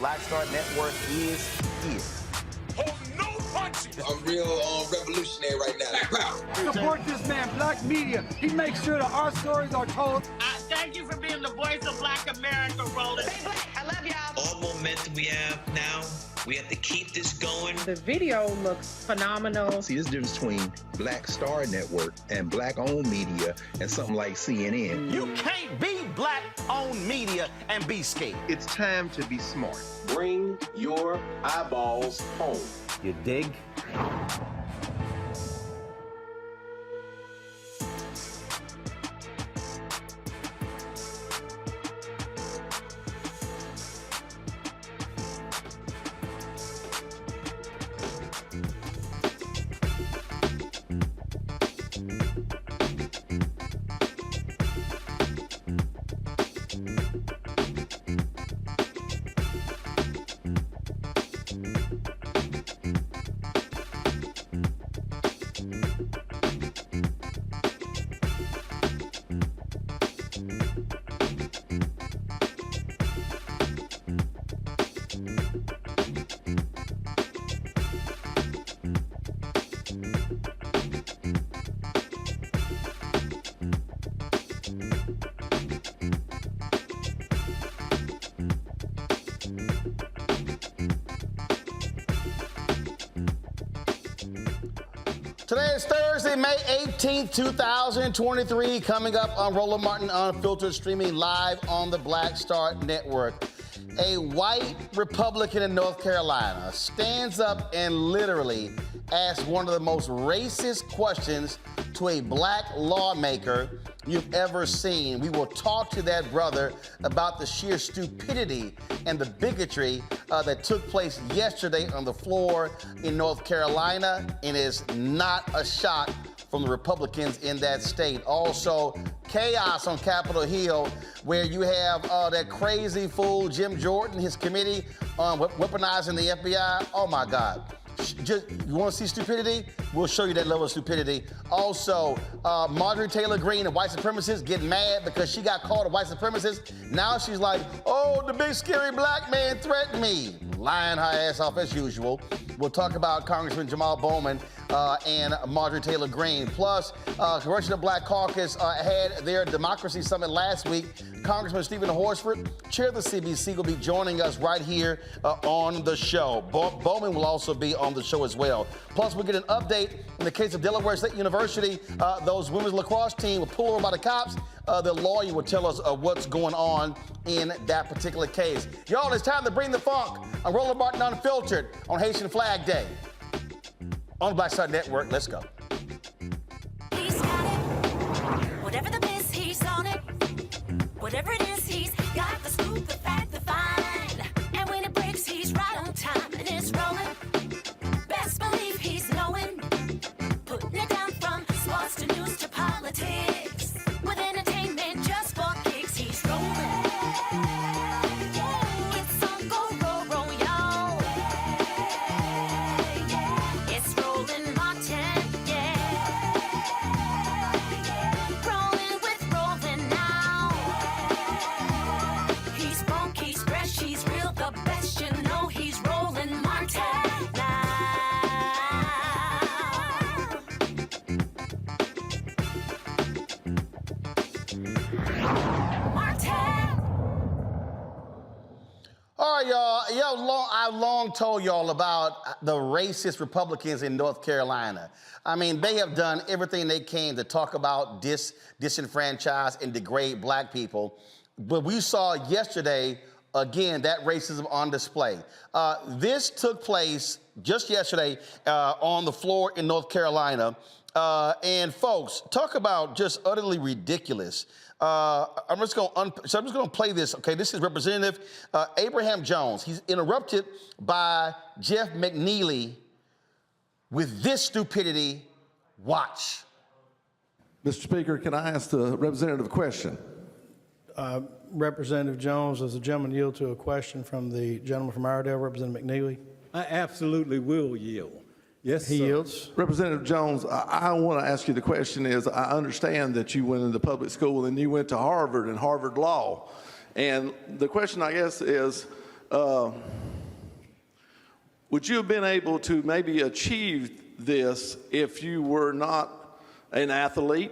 Black Star Network is here. Hold no punches. I'm real revolutionary right now. Black power. Support this man, Black Media. He makes sure that our stories are told. Thank you for being the voice of Black America, Roland. Stay black. I love y'all. All momentum we have now, we have to keep this going. The video looks phenomenal. See, this difference between Black Star Network and black-owned media and something like CNN. You can't be black-owned media and be scared. It's time to be smart. Bring your eyeballs home. You dig? Today is Thursday, May 18th, 2023, coming up on Roland Martin Unfiltered, streaming live on the Black Star Network. A white Republican in North Carolina stands up and literally asks one of the most racist questions to a black lawmaker you've ever seen. We will talk to that brother about the sheer stupidity and the bigotry that took place yesterday on the floor in North Carolina, and is not a shot from the Republicans in that state. Also, chaos on Capitol Hill, where you have that crazy fool Jim Jordan, his committee on weaponizing the FBI. Oh my God. Just, you want to see stupidity? We'll show you that level of stupidity. Also, Marjorie Taylor Greene, a white supremacist, getting mad because she got called a white supremacist. Now she's like, oh, the big scary black man threatened me. Lying her ass off as usual. We'll talk about Congressman Jamall Bowman and Marjorie Taylor Greene. Plus, Congressional Black Caucus had their Democracy Summit last week. Congressman Stephen Horsford, chair of the CBC, will be joining us right here on the show. Bowman will also be on the show as well. Plus, we'll get an update in the case of Delaware State University. Those women's lacrosse team were pulled over by the cops. The lawyer will tell us what's going on in that particular case. Y'all, it's time to bring the funk. I'm Roland Martin Unfiltered on Haitian Flag Day on the Black Star Network. Let's go. He's got it. Whatever the miss, he's on it. Whatever it is, he's got the scoop, the fact, the find. And when it breaks, he's right on time and it's rolling. Best believe he's knowing. Putting it down from sports to news to politics. With entertainment just for kicks, he's rolling. It's on Go Roll, y'all. It's Roland Martin, yeah. Rolling with Roland now. He's funky, he's fresh, he's real, the best, you know he's Roland Martin now. All right, y'all. I've long told y'all about the racist Republicans in North Carolina. I mean, they have done everything they can to talk about disenfranchise and degrade black people. But we saw yesterday, again, that racism on display. This took place just yesterday on the floor in North Carolina. And folks, talk about just utterly ridiculous. I'm just going to play this. Okay, this is Representative Abraham Jones. He's interrupted by Jeff McNeely with this stupidity. Watch. Mr. Speaker, can I ask the representative a question? Representative Jones, does the gentleman yield to a question from the gentleman from Iredell, Representative McNeely? I absolutely will yield. Yes, he sir. yields. Representative Jones, I want to ask you the question is, I understand that you went into public school and you went to Harvard and Harvard Law. And the question, I guess, is, would you have been able to maybe achieve this if you were not an athlete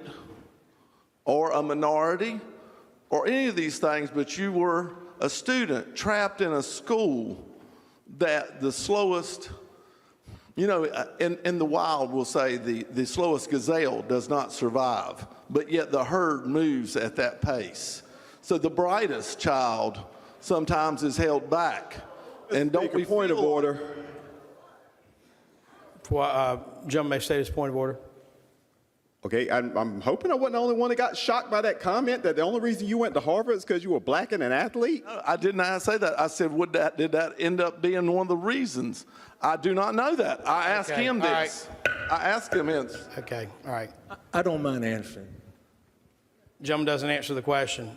or a minority or any of these things, but you were a student trapped in a school that the slowest, you know, in the wild, we'll say the slowest gazelle does not survive, but yet the herd moves at that pace. So the brightest child sometimes is held back. And don't we point of order. Gentleman may state his point of order. Okay, I'm hoping I wasn't the only one that got shocked by that comment, that the only reason you went to Harvard is because you were black and an athlete? No, I did not say that. I said, did that end up being one of the reasons? I do not know that. I asked him this. Right. I asked him this. Okay, all right. I don't mind answering. Gentleman doesn't answer the question.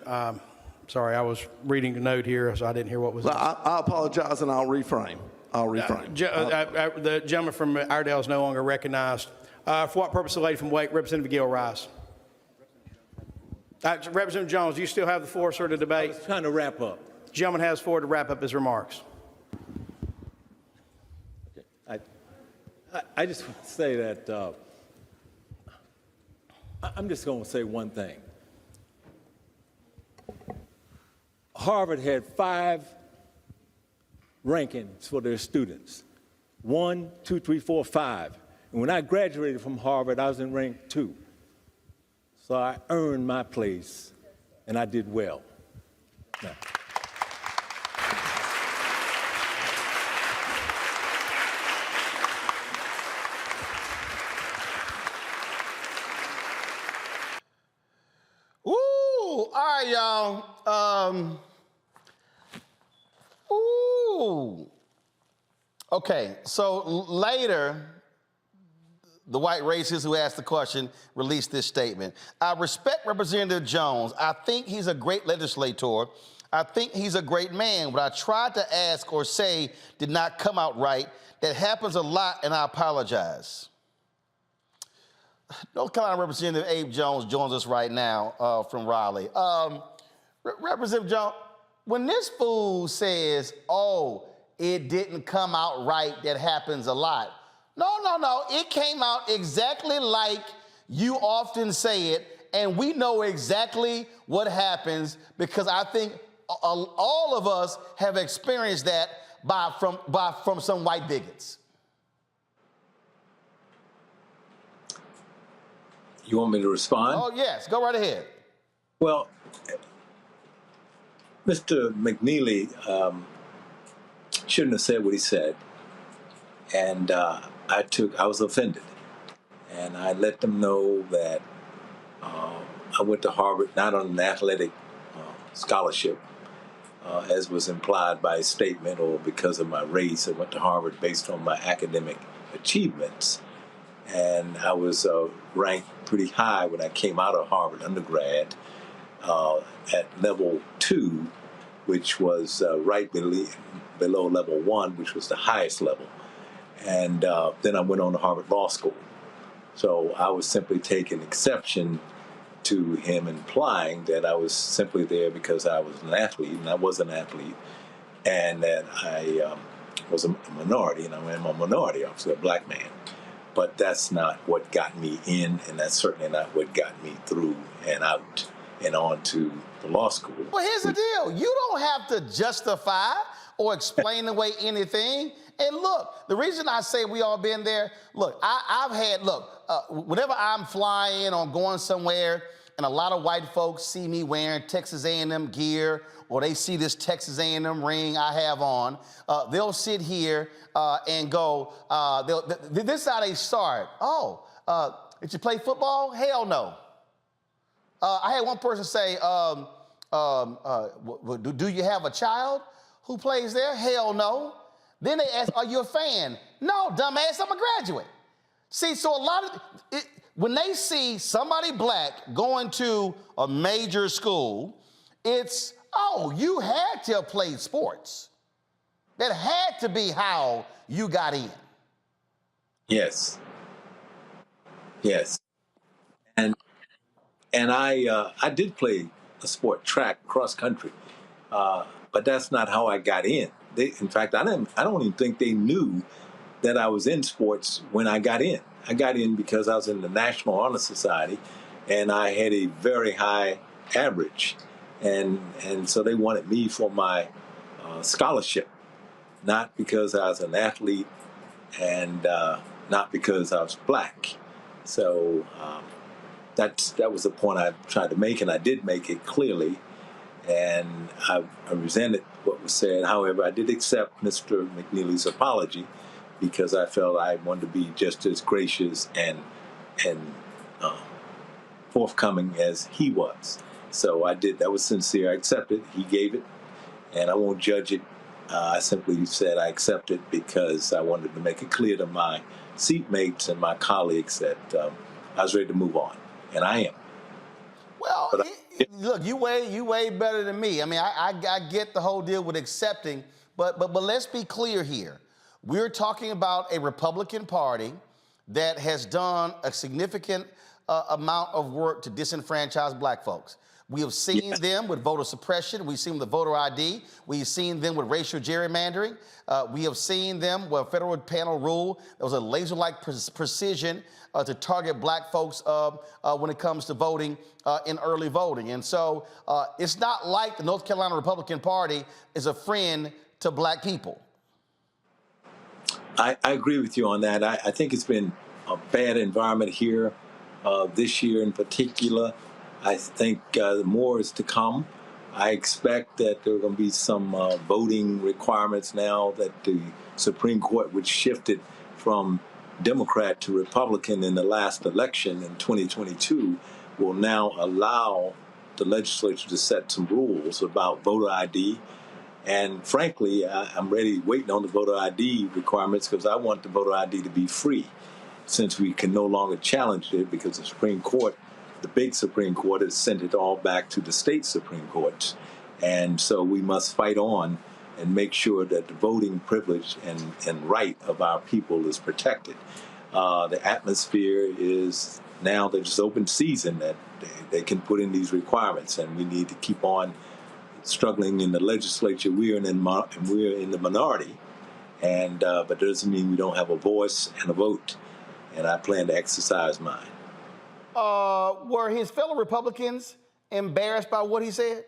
Sorry, I was reading the note here, so I didn't hear what was. I apologize, and I'll reframe. The gentleman from Iredell is no longer recognized. For what purpose, the lady from Wake, Representative Gill, rise. Representative Jones, do you still have the floor, sir, to debate? I was trying to wrap up. The gentleman has the floor to wrap up his remarks. I just want to say that I'm just going to say one thing. Harvard had 5 rankings for their students. 1, 2, 3, 4, 5. And when I graduated from Harvard, I was in rank 2. So I earned my place, and I did well. Now. Ooh, all right, y'all. Ooh. Okay, so later, the white racist who asked the question released this statement. I respect Representative Jones. I think he's a great legislator. I think he's a great man. What I tried to ask or say did not come out right. That happens a lot, and I apologize. North Carolina Representative Abe Jones joins us right now from Raleigh. Representative Jones, when this fool says, oh, it didn't come out right, that happens a lot. No. It came out exactly like you often say it, and we know exactly what happens because I think all of us have experienced that from some white bigots. You want me to respond? Oh, yes. Go right ahead. Well, Mr. McNeely shouldn't have said what he said. And I was offended. And I let them know that I went to Harvard not on an athletic scholarship, as was implied by his statement, or because of my race. I went to Harvard based on my academic achievements. And I was ranked pretty high when I came out of Harvard undergrad at level 2, which was right below level 1, which was the highest level. And then I went on to Harvard Law School. So I was simply taking exception to him implying that I was simply there because I was an athlete, and I was an athlete, and that I was a minority, and I am a minority, obviously a black man. But that's not what got me in, and that's certainly not what got me through and out and on to the law school. Well, here's the deal. You don't have to justify or explain away anything. And look, the reason I say we all been there, look, whenever I'm flying or going somewhere and a lot of white folks see me wearing Texas A&M gear or they see this Texas A&M ring I have on, they'll sit here and go, this is how they start. Oh, did you play football? Hell no. I had one person say, do you have a child who plays there? Hell no. Then they ask, are you a fan? No, dumbass, I'm a graduate. See, so a lot of, when they see somebody black going to a major school, it's, oh, you had to have played sports. That had to be how you got in. Yes. Yes. And I did play a sport, track, cross country, but that's not how I got in. In fact, I don't even think they knew that I was in sports when I got in. I got in because I was in the National Honor Society, and I had a very high average, and so they wanted me for my scholarship, not because I was an athlete, and not because I was black. So that was the point I tried to make, and I did make it clearly. And I resented what was said. However, I did accept Mr. McNeely's apology because I felt I wanted to be just as gracious and forthcoming as he was. So I did. That was sincere. I accepted. He gave it, and I won't judge it. I simply said I accept it because I wanted to make it clear to my seatmates and my colleagues that I was ready to move on, and I am. Well, look, you way better than me. I mean, I get the whole deal with accepting, but let's be clear here. We're talking about a Republican Party that has done a significant amount of work to disenfranchise black folks. We have seen them with voter suppression. We've seen them with voter ID. We've seen them with racial gerrymandering. We have seen them with a federal panel rule that was a laser-like precision to target black folks when it comes to voting in early voting. And so it's not like the North Carolina Republican Party is a friend to black people. I agree with you on that. I think it's been a bad environment here this year in particular. I think more is to come. I expect that there are going to be some voting requirements now that the Supreme Court, which shifted from Democrat to Republican in the last election in 2022, will now allow the legislature to set some rules about voter ID. And frankly, I'm waiting on the voter ID requirements because I want the voter ID to be free, since we can no longer challenge it because the Supreme Court, the big Supreme Court, has sent it all back to the state Supreme Courts. And so we must fight on and make sure that the voting privilege and right of our people is protected. The atmosphere is now that it's open season that they can put in these requirements, and we need to keep on struggling in the legislature. We're in the minority, and but that doesn't mean we don't have a voice and a vote, and I plan to exercise mine. Were his fellow Republicans embarrassed by what he said?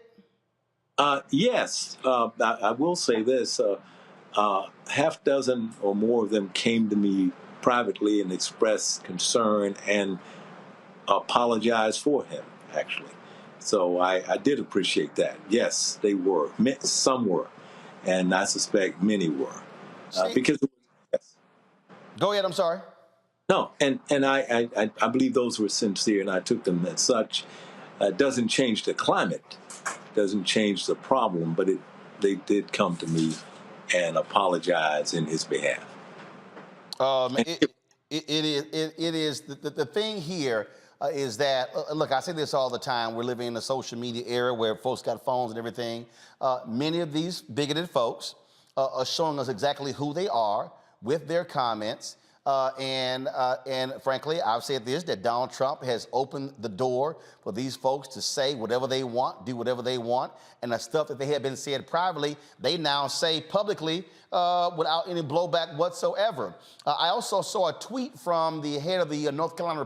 Yes. I will say this. Half dozen or more of them came to me privately and expressed concern and apologized for him, actually. So I did appreciate that. Yes, they were. Some were. And I suspect many were. Because yes. Go ahead, I'm sorry. No, and I believe those were sincere, and I took them as such. It doesn't change the climate, doesn't change the problem, but they did come to me and apologize in his behalf. It is the thing here is that, look, I say this all the time. We're living in a social media era where folks got phones and everything. Many of these bigoted folks are showing us exactly who they are with their comments. And frankly, I've said this, that Donald Trump has opened the door for these folks to say whatever they want, do whatever they want, and the stuff that they had been said privately, they now say publicly without any blowback whatsoever. I also saw a tweet from the head of the North Carolina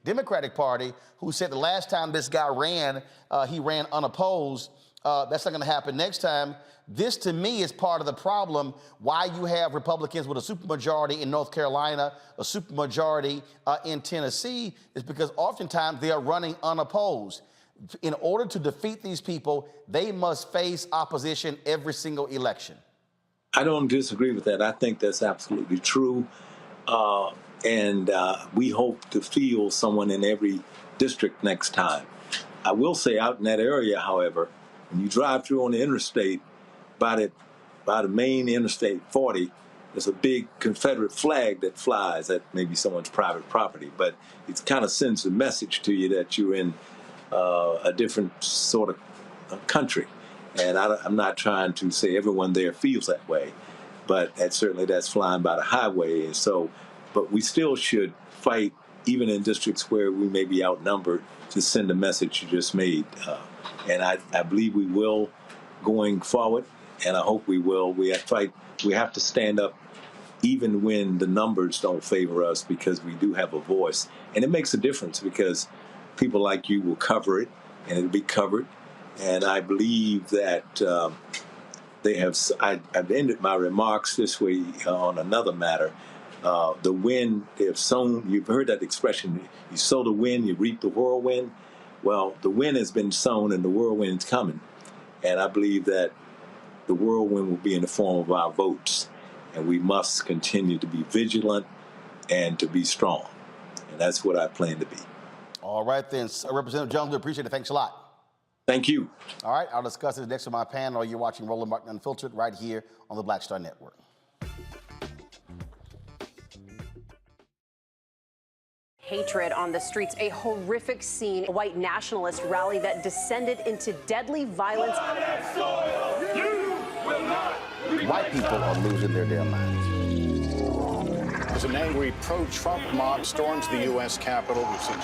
Democratic Party, who said the last time this guy ran, he ran unopposed. That's not going to happen next time. This, to me, is part of the problem why you have Republicans with a supermajority in North Carolina, a supermajority in Tennessee, is because oftentimes they are running unopposed. In order to defeat these people, they must face opposition every single election. I don't disagree with that. I think that's absolutely true. And we hope to field someone in every district next time. I will say out in that area, however, when you drive through on the interstate, by the main Interstate 40, there's a big Confederate flag that flies at maybe someone's private property, but it kind of sends a message to you that you're in a different sort of country. And I'm not trying to say everyone there feels that way, but certainly that's flying by the highway. And so, but we still should fight, even in districts where we may be outnumbered, to send a message you just made. And I believe we will going forward. And I hope we will. We have to stand up even when the numbers don't favor us, because we do have a voice. And it makes a difference because people like you will cover it, and it'll be covered. And I believe that I've ended my remarks this way on another matter. The wind they have sown, you've heard that expression, you sow the wind, you reap the whirlwind. Well, the wind has been sown and the whirlwind's coming. And I believe that the whirlwind will be in the form of our votes, and we must continue to be vigilant and to be strong. And that's what I plan to be. All right, then. Representative Jones, we appreciate it. Thanks a lot. Thank you. All right, I'll discuss this next to my panel. You're watching Roland Martin Unfiltered right here on the Black Star Network. Hatred on the streets, a horrific scene, a white nationalist rally that descended into deadly violence. White people are losing their damn minds. as an angry pro-Trump mob storms the U.S. Capitol. We've seen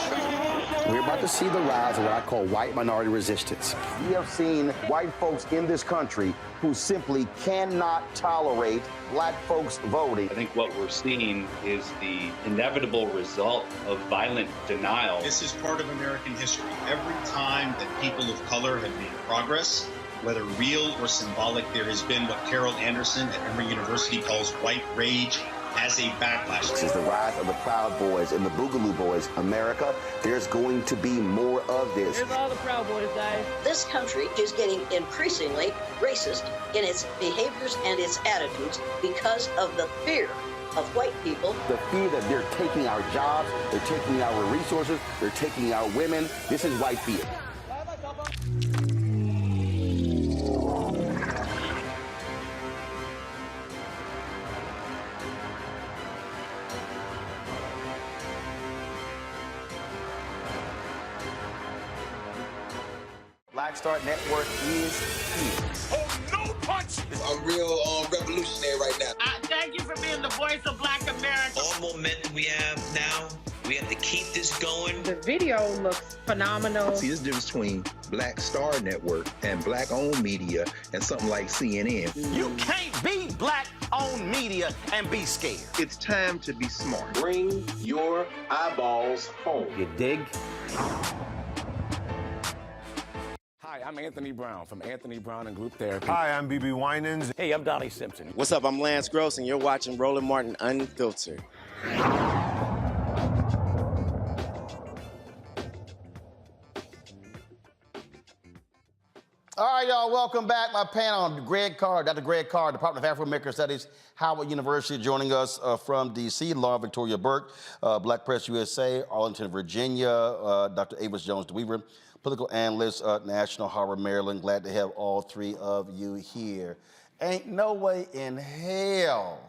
We're about to see the rise of what I call white minority resistance. We have seen white folks in this country who simply cannot tolerate black folks voting. I think what we're seeing is the inevitable result of violent denial. This is part of American history. Every time that people of color have made progress, whether real or symbolic, there has been what Carol Anderson at Emory University calls white rage as a backlash. This is the rise of the Proud Boys and the Boogaloo Boys. America, there's going to be more of this. Here's all the Proud Boys, guys. This country is getting increasingly racist in its behaviors and its attitudes because of the fear of white people. The fear that they're taking our jobs, they're taking our resources, they're taking our women. This is white fear. Black Star Network is here. Oh, no punch! I'm real revolutionary right now. Thank you for being the voice of Black America. All momentum we have now, we have to keep this going. The video looks phenomenal. See, this difference between Black Star Network and black-owned media and something like CNN. You can't be black-owned media and be scared. It's time to be smart. Bring your eyeballs home. You dig? Hi, I'm Anthony Brown from Anthony Brown and Group Therapy. Hi, I'm BB Winans. Hey, I'm Donnie Simpson. What's up? I'm Lance Gross, and you're watching Roland Martin Unfiltered. All right, y'all, welcome back. My panel, Greg Carr, Dr. Greg Carr, Department of Afro-American Studies, Howard University, joining us from D.C., Laura Victoria Burke, Black Press USA, Arlington, Virginia, Dr. Avis Jones-DeWeaver, political analyst, National Harbor, Maryland. Glad to have all three of you here. Ain't no way in hell,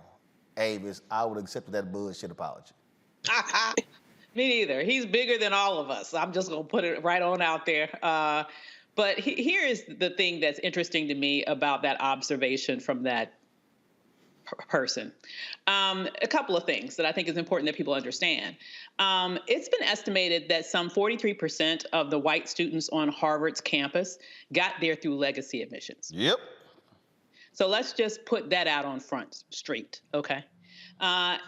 Avis, I would accept that bullshit apology. Me neither. He's bigger than all of us. I'm just going to put it right on out there. But here is the thing that's interesting to me about that observation from that person. A couple of things that I think is important that people understand. It's been estimated that some 43% of the white students on Harvard's campus got there through legacy admissions. Yep. So let's just put that out on Front Street, okay?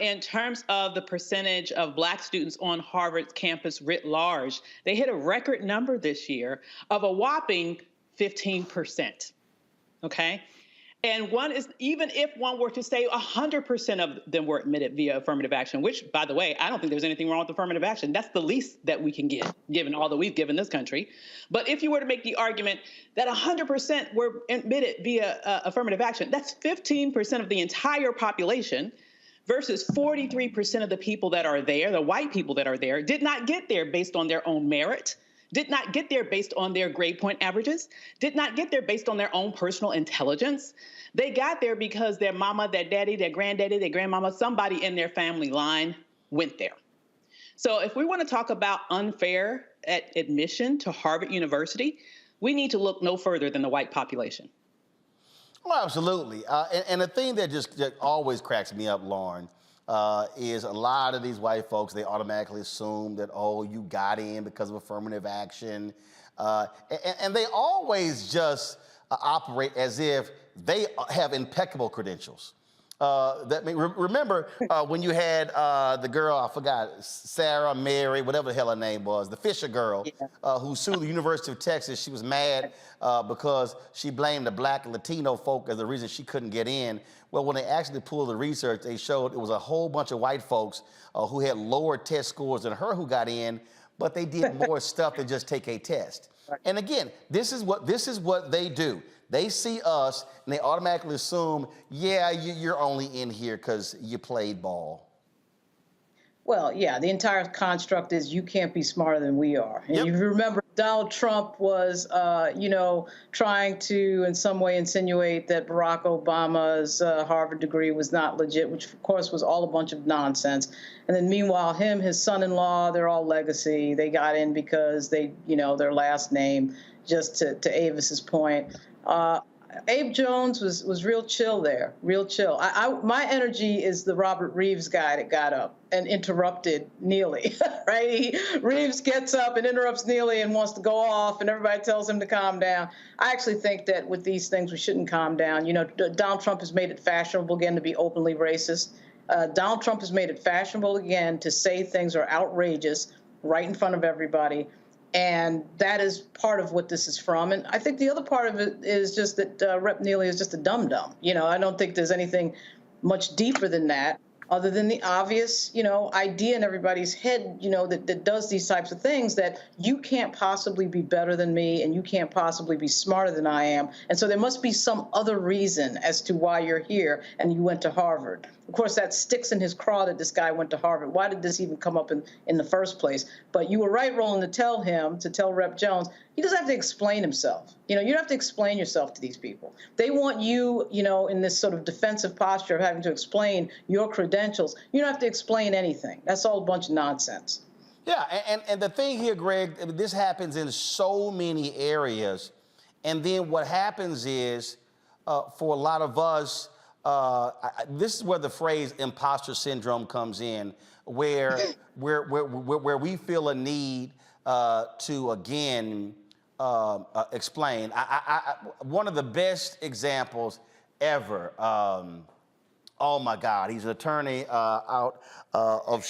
In terms of the percentage of black students on Harvard's campus writ large, they hit a record number this year of a whopping 15%, okay? And one is, even if one were to say 100% of them were admitted via affirmative action, which, by the way, I don't think there's anything wrong with affirmative action. That's the least that we can get, given all that we've given this country. But if you were to make the argument that 100% were admitted via affirmative action, that's 15% of the entire population versus 43% of the people that are there, the white people that are there, did not get there based on their own merit, did not get there based on their grade point averages, did not get there based on their own personal intelligence. They got there because their mama, their daddy, their granddaddy, their grandmama, somebody in their family line went there. So if we want to talk about unfair admission to Harvard University, we need to look no further than the white population. Well, absolutely. And the thing that just always cracks me up, Lauren, is a lot of these white folks, they automatically assume that, oh, you got in because of affirmative action. And they always just operate as if they have impeccable credentials. Remember when you had the girl, I forgot, Sarah, Mary, whatever the hell her name was, the Fisher girl, who sued the University of Texas. She was mad because she blamed the black and Latino folk as the reason she couldn't get in. Well, when they actually pulled the research, they showed it was a whole bunch of white folks who had lower test scores than her who got in, but they did more stuff than just take a test. And again, this is what they do. They see us and they automatically assume, yeah, you're only in here because you played ball. Well, yeah, the entire construct is you can't be smarter than we are. And you remember Donald Trump was, trying to in some way insinuate that Barack Obama's Harvard degree was not legit, which of course was all a bunch of nonsense. And then meanwhile, his son-in-law, they're all legacy. They got in because they, their last name, just to Avis's point. Abe Jones was real chill there, real chill. My energy is the Robert Reeves guy that got up and interrupted Neely, right? Reeves gets up and interrupts Neely and wants to go off, and everybody tells him to calm down. I actually think that with these things, we shouldn't calm down. You know, Donald Trump has made it fashionable again to be openly racist. Donald Trump has made it fashionable again to say things are outrageous right in front of everybody. And that is part of what this is from. And I think the other part of it is just that Rep. Neely is just a dum-dum. You know, I don't think there's anything much deeper than that, other than the obvious, you know, idea in everybody's head, you know, that does these types of things, that you can't possibly be better than me and you can't possibly be smarter than I am. And so there must be some other reason as to why you're here and you went to Harvard. Of course, that sticks in his craw that this guy went to Harvard. Why did this even come up in the first place? But you were right, Roland, to tell Rep. Jones, he doesn't have to explain himself. You know, you don't have to explain yourself to these people. They want you, you know, in this sort of defensive posture of having to explain your credentials. You don't have to explain anything. That's all a bunch of nonsense. Yeah, and the thing here, Greg, this happens in so many areas. And then what happens is, for a lot of us, this is where the phrase imposter syndrome comes in, where we feel a need to, again, explain. One of the best examples ever, oh my God, he's an attorney out of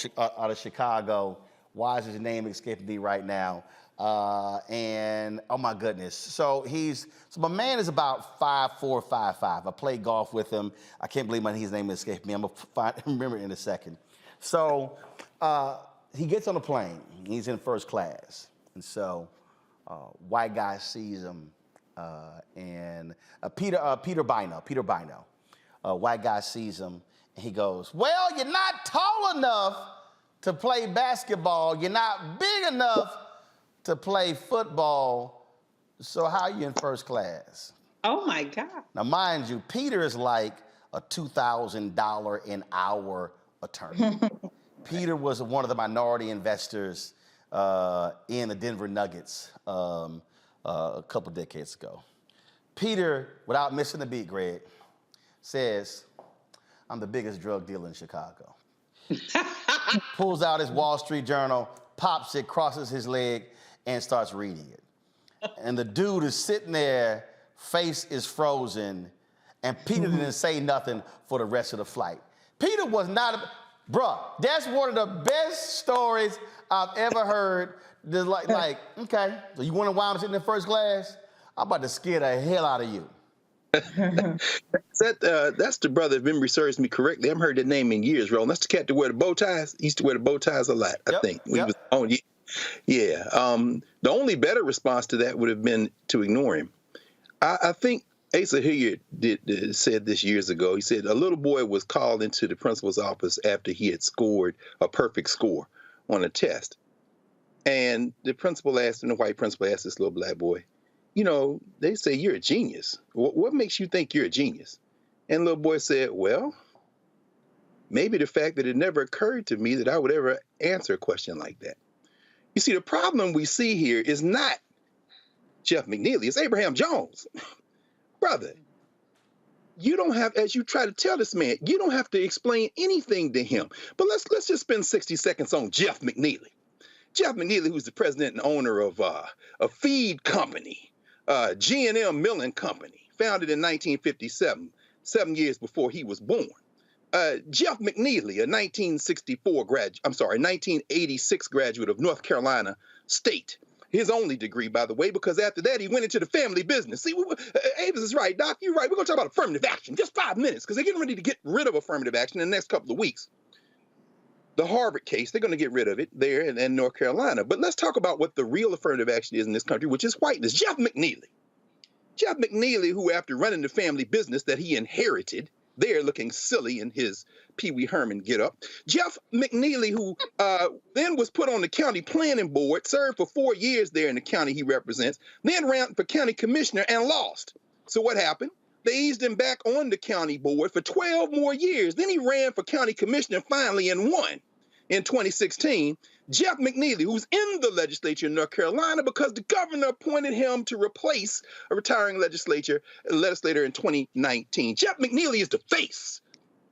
Chicago. Why is his name escaping me right now? And oh my goodness. So my man is about 5'4", 5'5". I played golf with him. I can't believe his name escaped me. I'm gonna remember it in a second. So he gets on a plane. He's in first class. And so white guy sees him and Peter Bino. White guy sees him and he goes, "Well, you're not tall enough to play basketball. You're not big enough to play football. So how are you in first class?" Oh my God. Now, mind you, Peter is like a $2,000 an hour attorney. Peter was one of the minority investors in the Denver Nuggets a couple decades ago. Peter, without missing a beat, Greg, says, "I'm the biggest drug dealer in Chicago." Pulls out his Wall Street Journal, pops it, crosses his leg, and starts reading it. And the dude is sitting there, face is frozen, and Peter didn't say nothing for the rest of the flight. Peter was not, bruh, that's one of the best stories I've ever heard. Like, okay, so you want to wind up sitting in first class? I'm about to scare the hell out of you. That's the brother, if memory serves me correctly. I haven't heard that name in years, Roland. That's the cat that wear the bow ties. He used to wear the bow ties a lot, I think. When he was on, yeah. The only better response to that would have been to ignore him. I think Asa Hilliard said this years ago. He said a little boy was called into the principal's office after he had scored a perfect score on a test. And the principal asked him, the white principal asked this little black boy, "You know, they say you're a genius. What makes you think you're a genius?" And the little boy said, "Well, maybe the fact that it never occurred to me that I would ever answer a question like that." You see, the problem we see here is not Jeff McNeely, it's Abraham Jones. Brother, you don't have, as you try to tell this man, you don't have to explain anything to him. But let's just spend 60 seconds on Jeff McNeely. Jeff McNeely, who's the president and owner of a feed company, G&M Milling Company, founded in 1957, 7 years before he was born. Jeff McNeely, a 1986 graduate of North Carolina State. His only degree, by the way, because after that, he went into the family business. See, Avis is right, Doc, you're right. We're going to talk about affirmative action, just 5 minutes, because they're getting ready to get rid of affirmative action in the next couple of weeks. The Harvard case, they're going to get rid of it there in North Carolina. But let's talk about what the real affirmative action is in this country, which is whiteness. Jeff McNeely. Jeff McNeely, who after running the family business that he inherited, there looking silly in his Pee Wee Herman get-up. Jeff McNeely, who then was put on the county planning board, served for 4 years there in the county he represents, then ran for county commissioner and lost. So what happened? They eased him back on the county board for 12 more years. Then he ran for county commissioner finally and won. in 2016, Jeff McNeely, who's in the legislature in North Carolina because the governor appointed him to replace a retiring legislator in 2019. Jeff McNeely is the face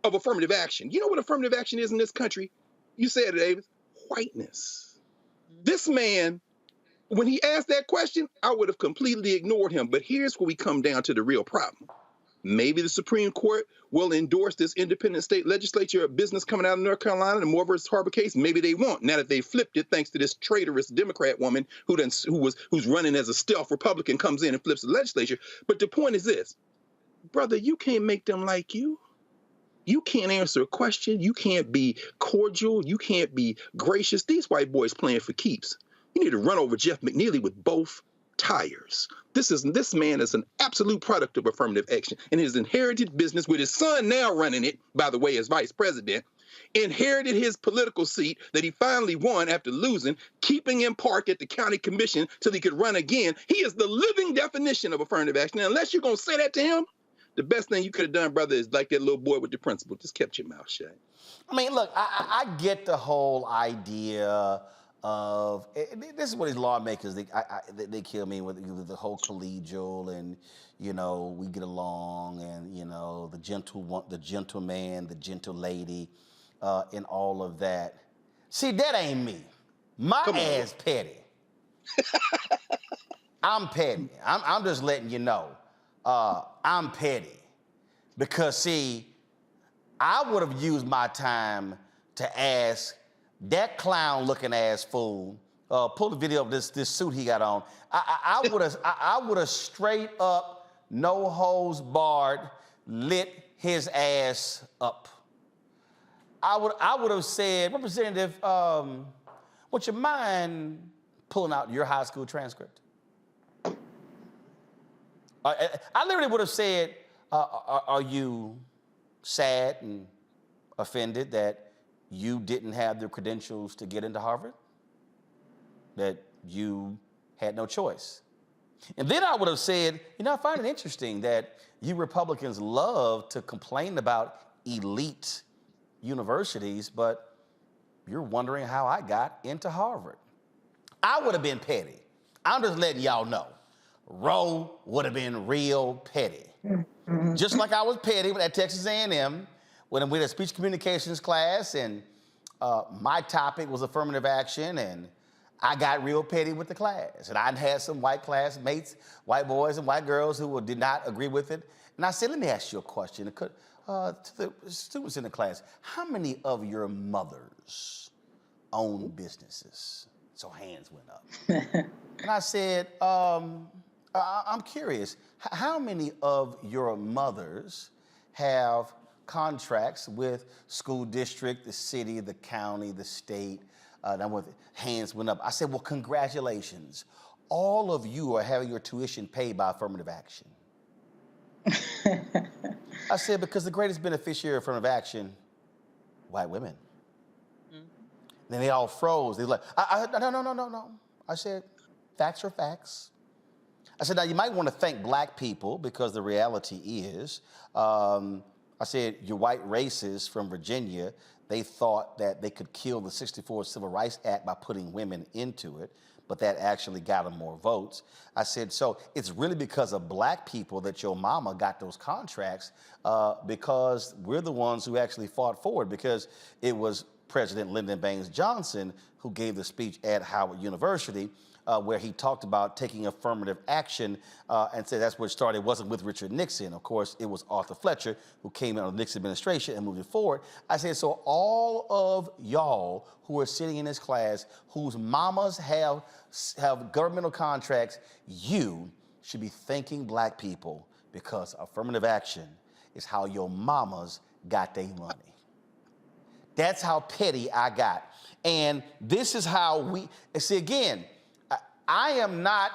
of affirmative action. You know what affirmative action is in this country? You said it, David. Whiteness. This man, when he asked that question, I would have completely ignored him. But here's where we come down to the real problem. Maybe the Supreme Court will endorse this independent state legislature business coming out of North Carolina, the Moore versus Harbor case. Maybe they won't. Now that they flipped it, thanks to this traitorous Democrat woman who's running as a stealth Republican comes in and flips the legislature. But the point is this, brother, you can't make them like you. You can't answer a question. You can't be cordial. You can't be gracious. These white boys playing for keeps. You need to run over Jeff McNeely with both tires. This man is an absolute product of affirmative action, and his inherited business, with his son now running it, by the way, as vice president, inherited his political seat that he finally won after losing, keeping in park at the county commission till he could run again. He is the living definition of affirmative action. And unless you're going to say that to him, the best thing you could have done, brother, is like that little boy with the principal. Just kept your mouth shut. I mean, look, I get the whole idea of, this is what these lawmakers, they kill me with the whole collegial and, you know, we get along and, you know, the gentleman, the gentle lady, and all of that. See, that ain't me. My ass petty. I'm petty. I'm just letting you know. I'm petty. Because, see, I would have used my time to ask that clown-looking ass fool, pull the video of this suit he got on. I would have straight up, no hose barred, lit his ass up. I would have said, Representative, would you mind pulling out your high school transcript? I literally would have said, are you sad and offended that you didn't have the credentials to get into Harvard? That you had no choice? And then I would have said, you know, I find it interesting that you Republicans love to complain about elite universities, but you're wondering how I got into Harvard. I would have been petty. I'm just letting y'all know. Roe would have been real petty. Just like I was petty at Texas A&M when we had a speech communications class and my topic was affirmative action, and I got real petty with the class. And I'd had some white classmates, white boys and white girls who did not agree with it. And I said, let me ask you a question. To the students in the class, how many of your mothers own businesses? So hands went up. And I said, I'm curious, how many of your mothers have contracts with school district, the city, the county, the state? Hands went up. I said, well, congratulations. All of you are having your tuition paid by affirmative action. I said, because the greatest beneficiary of affirmative action, white women. Then they all froze. They were like, no. I said, facts are facts. I said, now you might want to thank black people because the reality is, I said, your white racists from Virginia, they thought that they could kill the '64 Civil Rights Act by putting women into it, but that actually got them more votes. I said, so it's really because of black people that your mama got those contracts because we're the ones who actually fought for it, because it was President Lyndon Baines Johnson who gave the speech at Howard University where he talked about taking affirmative action and said that's where it started. It wasn't with Richard Nixon. Of course, it was Arthur Fletcher who came in on the Nixon administration and moved it forward. I said, so all of y'all who are sitting in this class whose mamas have governmental contracts, you should be thanking black people because affirmative action is how your mamas got their money. That's how petty I got. And this is how we, see again, I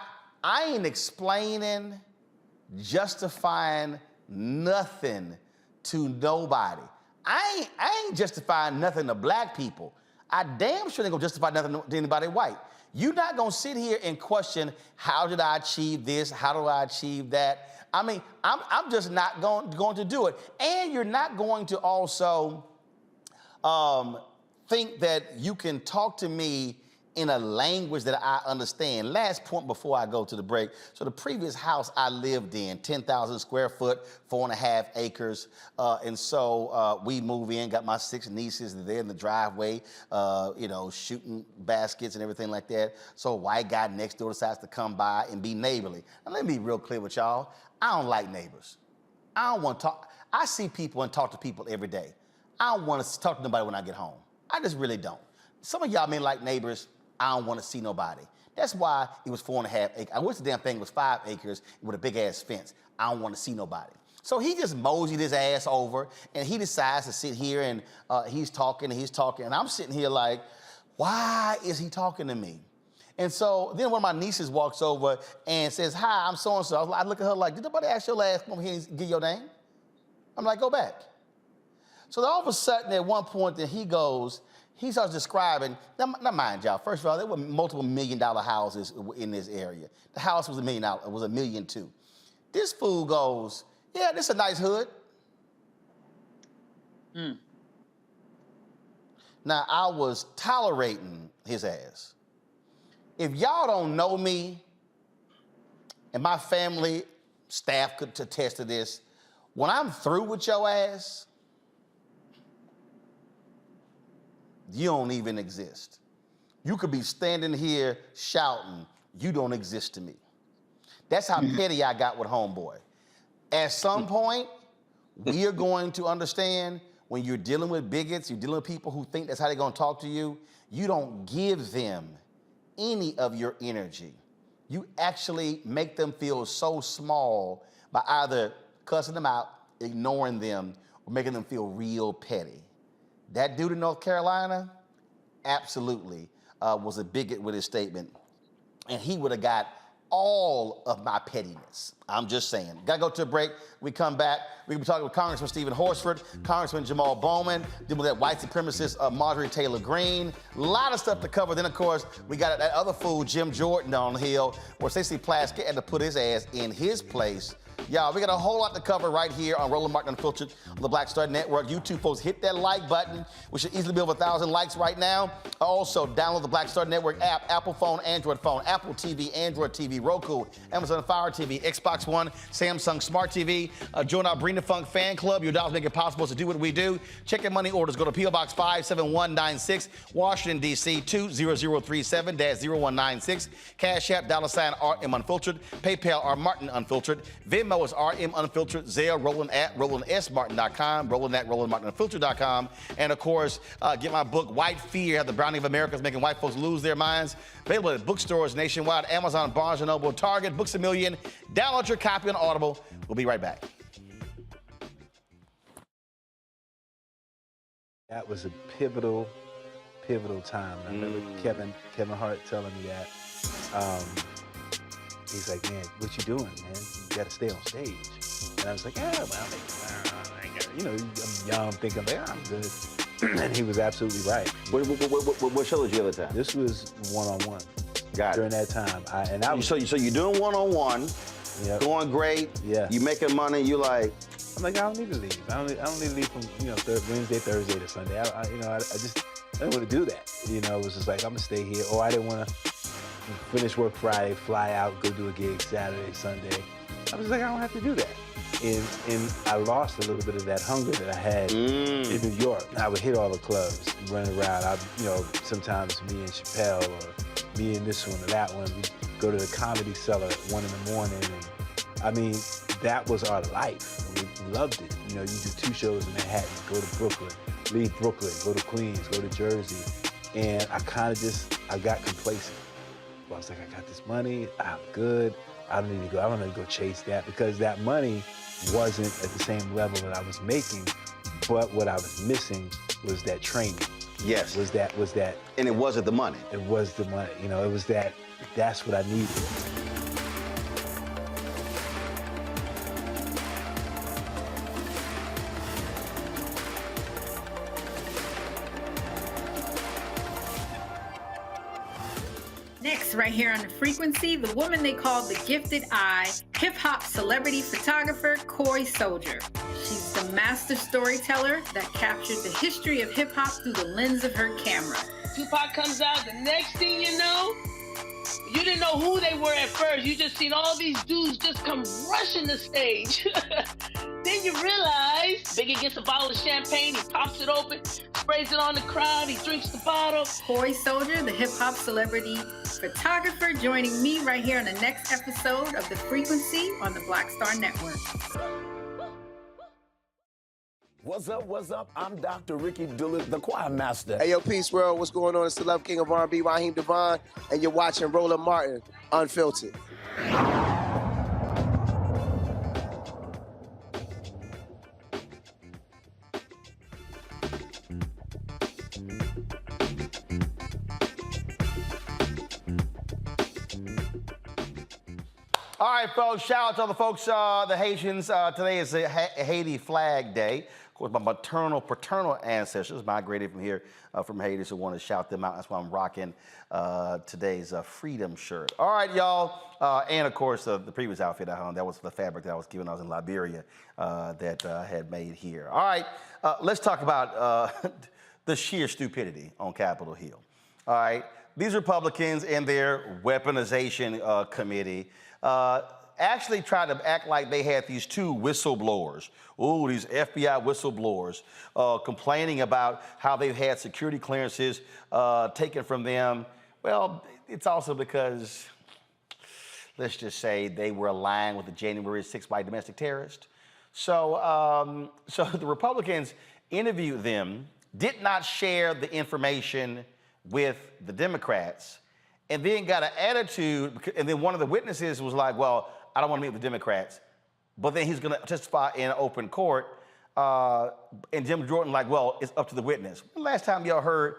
ain't explaining, justifying nothing to nobody. I ain't justifying nothing to black people. I damn sure ain't gonna justify nothing to anybody white. You're not gonna sit here and question, how did I achieve this? How do I achieve that? I mean, I'm just not going to do it. And you're not going to also think that you can talk to me in a language that I understand. Last point before I go to the break. So the previous house I lived in, 10,000 square foot, 4.5 acres. And so we move in, got my 6 nieces, they're in the driveway, you know, shooting baskets and everything like that. So a white guy next door decides to come by and be neighborly. Now let me be real clear with y'all. I don't like neighbors. I don't want to talk. I see people and talk to people every day. I don't want to talk to nobody when I get home. I just really don't. Some of y'all may like neighbors. I don't want to see nobody. That's why it was 4.5 acres. I wish the damn thing was 5 acres with a big ass fence. I don't want to see nobody. So he just moseyed his ass over and he decides to sit here and he's talking. And I'm sitting here like, why is he talking to me? And so then one of my nieces walks over and says, hi, I'm so-and-so. I look at her like, did nobody ask your last come here and give your name? I'm like, go back. So then all of a sudden at one point then he starts describing, now mind y'all, first of all, there were multiple $1 million houses in this area. The house was $1 million, it was $1.2 million. This fool goes, yeah, this is a nice hood. Now, I was tolerating his ass. If y'all don't know me, and my family, staff could attest to this, when I'm through with your ass, you don't even exist. You could be standing here shouting, you don't exist to me. That's how petty I got with homeboy. At some point, we are going to understand when you're dealing with bigots, you're dealing with people who think that's how they're gonna talk to you, you don't give them any of your energy. You actually make them feel so small by either cussing them out, ignoring them, or making them feel real petty. That dude in North Carolina, absolutely, was a bigot with his statement. And he would have got all of my pettiness. I'm just saying. Gotta go to a break. We come back. We're gonna be talking with Congressman Stephen Horsford, Congressman Jamaal Bowman, dealing with that white supremacist Marjorie Taylor Greene. A lot of stuff to cover. Then, of course, we got that other fool, Jim Jordan, on the hill, where Stacey Plaskett had to put his ass in his place. Y'all, we got a whole lot to cover right here on Roland Martin Unfiltered on the Black Star Network. You two folks, hit that like button. We should easily be over 1,000 likes right now. Also, download the Black Star Network app, Apple phone, Android phone, Apple TV, Android TV, Roku, Amazon Fire TV, Xbox One, Samsung Smart TV. Join our Bring the Funk fan club. Your dollars make it possible to do what we do. Check your money orders. Go to P.O. Box 57196, Washington, D.C. 20037-0196. Cash App, $RM Unfiltered. PayPal, R Martin Unfiltered. Venmo is RM Unfiltered. Zelle, Roland at RolandSMartin.com. Roland at RolandMartinUnfiltered.com. And of course, get my book, White Fear, How the Browning of America is Making White Folks Lose Their Minds. Available at bookstores nationwide, Amazon, Barnes & Noble, Target, Books A Million. Download your copy on Audible. We'll be right back. That was a pivotal time. I remember Kevin Hart telling me that. He's like, man, what you doing, man? You got to stay on stage. And I was like, yeah, well, you know, I'm young, thinking, like, I'm good. And he was absolutely right. What show was you at the time? This was one-on-one. Got it. During that time. So you're doing one-on-one, going great, you making money, you like... I'm like, I don't need to leave. I don't need to leave from, Wednesday, Thursday to Sunday. I didn't want to do that. It was just like, I'm going to stay here. Or I didn't want to finish work Friday, fly out, go do a gig Saturday, Sunday. I was like, I don't have to do that. And I lost a little bit of that hunger that I had in New York. I would hit all the clubs, running around. Sometimes me and Chappelle or me and this one or that one, we'd go to the Comedy Cellar at 1 in the morning. And, that was our life. We loved it. You do 2 shows in Manhattan, go to Brooklyn, leave Brooklyn, go to Queens, go to Jersey. And I kind of I got complacent. I was like, I got this money, I'm good. I don't need to go chase that, because that money wasn't at the same level that I was making, but what I was missing was that training. Yes. Was that. And it wasn't the money. It was the money. It was that's what I needed. Next, right here on The Frequency, the woman they call the Gifted Eye, hip-hop celebrity photographer, Corey Soldier. She's the master storyteller that captured the history of hip-hop through the lens of her camera. Tupac comes out, the next thing you know, you didn't know who they were at first. You just seen all these dudes just come rushing the stage. Then you realize Biggie gets a bottle of champagne, he pops it open, sprays it on the crowd, he drinks the bottle. Toy Soldier, the hip-hop celebrity photographer, joining me right here on the next episode of The Frequency on the Black Star Network. What's up? I'm Dr. Ricky Dillard, the choir master. Hey, yo, Peace World. What's going on? It's the Love King of R&B, Raheem Devon, and you're watching Roland Martin, Unfiltered. All right, folks, shout out to all the folks, the Haitians. Today is Haiti Flag Day. Of course, my maternal, paternal ancestors migrated from here, from Haiti, so I want to shout them out. That's why I'm rocking today's freedom shirt. All right, y'all. And, of course, the previous outfit I had, that was the fabric that I was given when I was in Liberia that I had made here. All right, let's talk about the sheer stupidity on Capitol Hill. All right, these Republicans and their weaponization committee actually tried to act like they had these two whistleblowers, these FBI whistleblowers, complaining about how they've had security clearances taken from them. Well, it's also because, let's just say, they were aligned with the January 6th white domestic terrorist. So, so the Republicans interviewed them, did not share the information with the Democrats, and then got an attitude, and then one of the witnesses was like, well, I don't want to meet with the Democrats, but then he's going to testify in open court, and Jim Jordan like, well, it's up to the witness. When the last time y'all heard,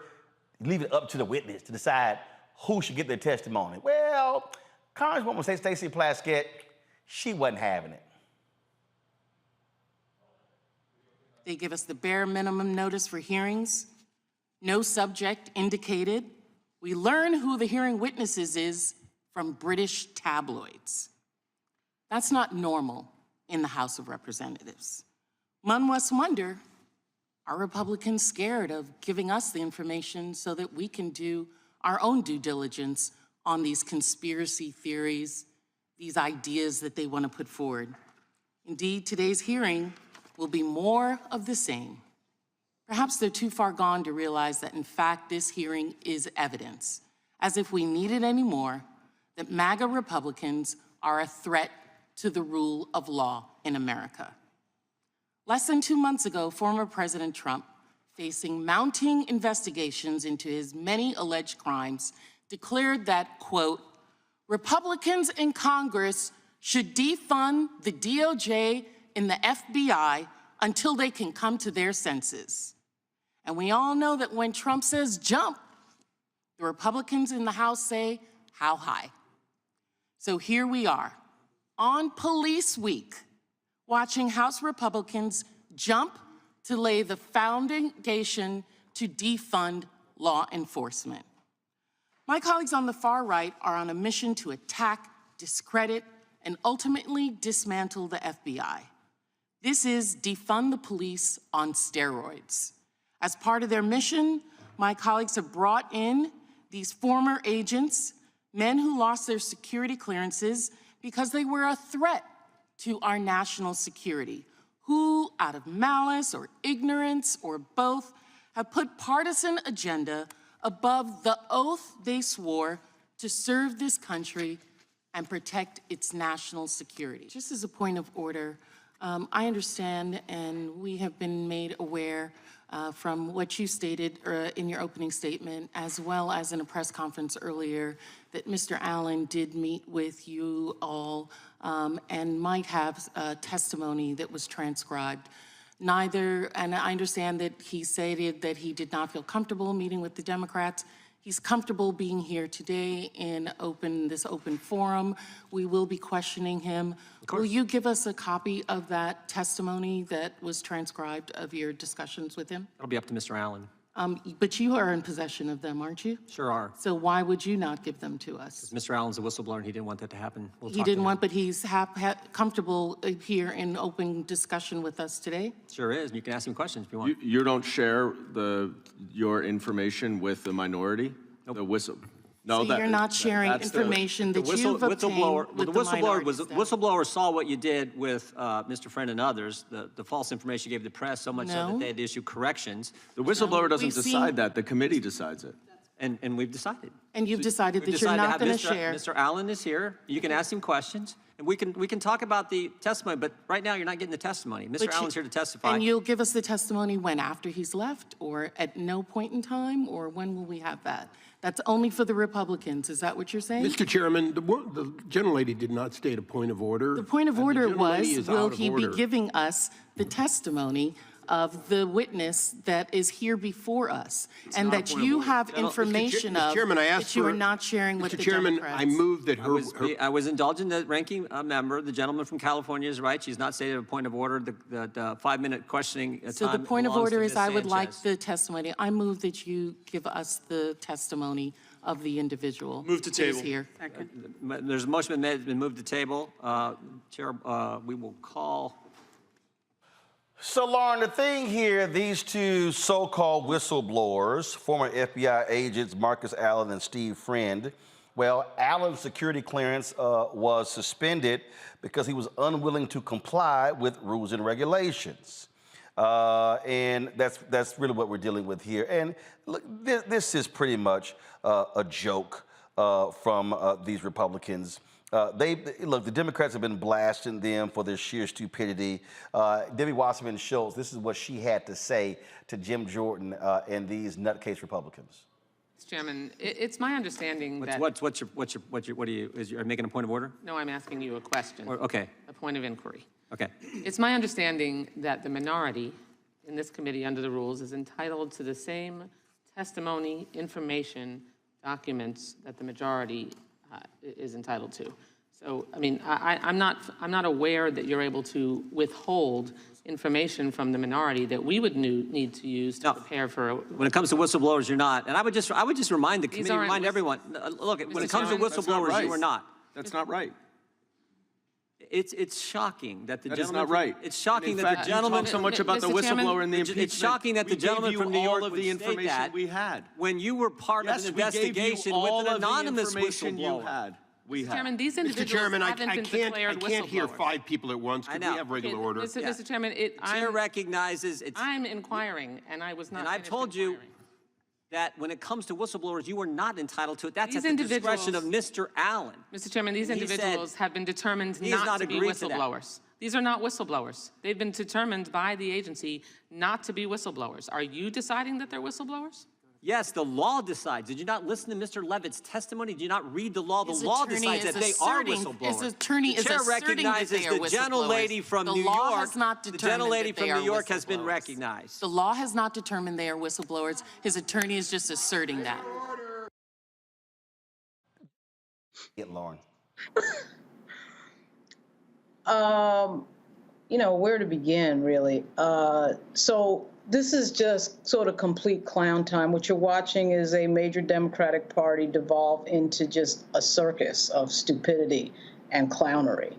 leave it up to the witness to decide who should get their testimony? Well, Congresswoman Stacey Plaskett, she wasn't having it. They give us the bare minimum notice for hearings, no subject indicated. We learn who the hearing witnesses is from British tabloids. That's not normal in the House of Representatives. One must wonder, are Republicans scared of giving us the information so that we can do our own due diligence on these conspiracy theories, these ideas that they want to put forward? Indeed, today's hearing will be more of the same. Perhaps they're too far gone to realize that, in fact, this hearing is evidence, as if we needed any more, that MAGA Republicans are a threat to the rule of law in America. Less than 2 months ago, former President Trump, facing mounting investigations into his many alleged crimes, declared that, quote, Republicans in Congress should defund the DOJ and the FBI until they can come to their senses. And we all know that when Trump says jump, the Republicans in the House say, how high? So here we are, on Police Week, watching House Republicans jump to lay the foundation to defund law enforcement. My colleagues on the far right are on a mission to attack, discredit, and ultimately dismantle the FBI. This is defund the police on steroids. As part of their mission, my colleagues have brought in these former agents, men who lost their security clearances because they were a threat to our national security, who, out of malice or ignorance or both, have put partisan agenda above the oath they swore to serve this country and protect its national security. Just as a point of order, I understand, and we have been made aware from what you stated in your opening statement, as well as in a press conference earlier, that Mr. Allen did meet with you all and might have testimony that was transcribed. Neither, and I understand that he stated that he did not feel comfortable meeting with the Democrats. He's comfortable being here today in this open forum. We will be questioning him. Will you give us a copy of that testimony that was transcribed of your discussions with him? It'll be up to Mr. Allen. But you are in possession of them, aren't you? Sure are. So why would you not give them to us? Mr. Allen's a whistleblower, and he didn't want that to happen. He didn't want, but he's comfortable here in open discussion with us today. Sure is. You can ask him questions if you want. You don't share your information with the minority? Nope. The whistle. No, so you're not sharing information that you've obtained with the whistleblower saw what you did with Mr. Friend and others, the false information you gave the press, so much so that they had to issue corrections. The whistleblower doesn't decide that. The committee decides it. And we've decided. And you've decided that you're not going to share. Mr. Allen is here. You can ask him questions. And we can talk about the testimony, but right now you're not getting the testimony. Mr. Allen's here to testify. And you'll give us the testimony when? After he's left, or at no point in time, or when will we have that? That's only for the Republicans. Is that what you're saying? Mr. Chairman, the gentlelady did not state a point of order. The point of order was, will he be giving us the testimony of the witness that is here before us, and that you have information of that you are not sharing with the Democrats? Mr. Chairman, I move that I was indulging the ranking member. The gentleman from California is right. She's not stated a point of order. The 5-minute questioning time. So the point of order is I would like the testimony. I move that you give us the testimony of the individual. Move to table. Here. There's a motion been moved to table. Chair, we will call. So, Lauren, the thing here, these two so-called whistleblowers, former FBI agents Marcus Allen and Steve Friend, well, Allen's security clearance was suspended because he was unwilling to comply with rules and regulations. And that's really what we're dealing with here. And look, this is pretty much a joke from these Republicans. Look, the Democrats have been blasting them for their sheer stupidity. Debbie Wasserman Schultz, this is what she had to say to Jim Jordan and these nutcase Republicans. Mr. Chairman, it's my understanding that... Are you making a point of order? No, I'm asking you a question. Okay. A point of inquiry. Okay. It's my understanding that the minority in this committee under the rules is entitled to the same testimony, information, documents that the majority is entitled to. So, I mean, I'm not aware that you're able to withhold information from the minority that we would need to use to prepare for a... When it comes to whistleblowers, you're not. And I would just remind the committee, remind everyone, look, when it comes to whistleblowers, you are not. That's not right. It's shocking that the that gentleman... That is not right. It's shocking in that fact, the gentleman... You talk so much about the whistleblower and the impeachment. It's shocking that the gentleman from New York all of the information we had. When you were part of an investigation with an anonymous whistleblower. Mr. Chairman, these individuals Mr. Chairman, I can't hear 5 people at once. Could we have regular order? Mr. Chairman, Chair recognizes it's... I'm inquiring, and I was not... And I've told you that when it comes to whistleblowers, you are not entitled to it. That's at the discretion of Mr. Allen. Mr. Chairman, these individuals have been determined not to be whistleblowers. These are not whistleblowers. They've been determined by the agency not to be whistleblowers. Are you deciding that they're whistleblowers? Yes, the law decides. Did you not listen to Mr. Levitt's testimony? Did you not read the law? The law decides that they are whistleblowers. His attorney is asserting that they are whistleblowers. The gentlelady from New York, the gentlelady from New York has been recognized. The law has not determined they are whistleblowers. His attorney is just asserting that. Get Lauren. You know, where to begin, really. So this is just sort of complete clown time. What you're watching is a major Democratic Party devolve into just a circus of stupidity and clownery.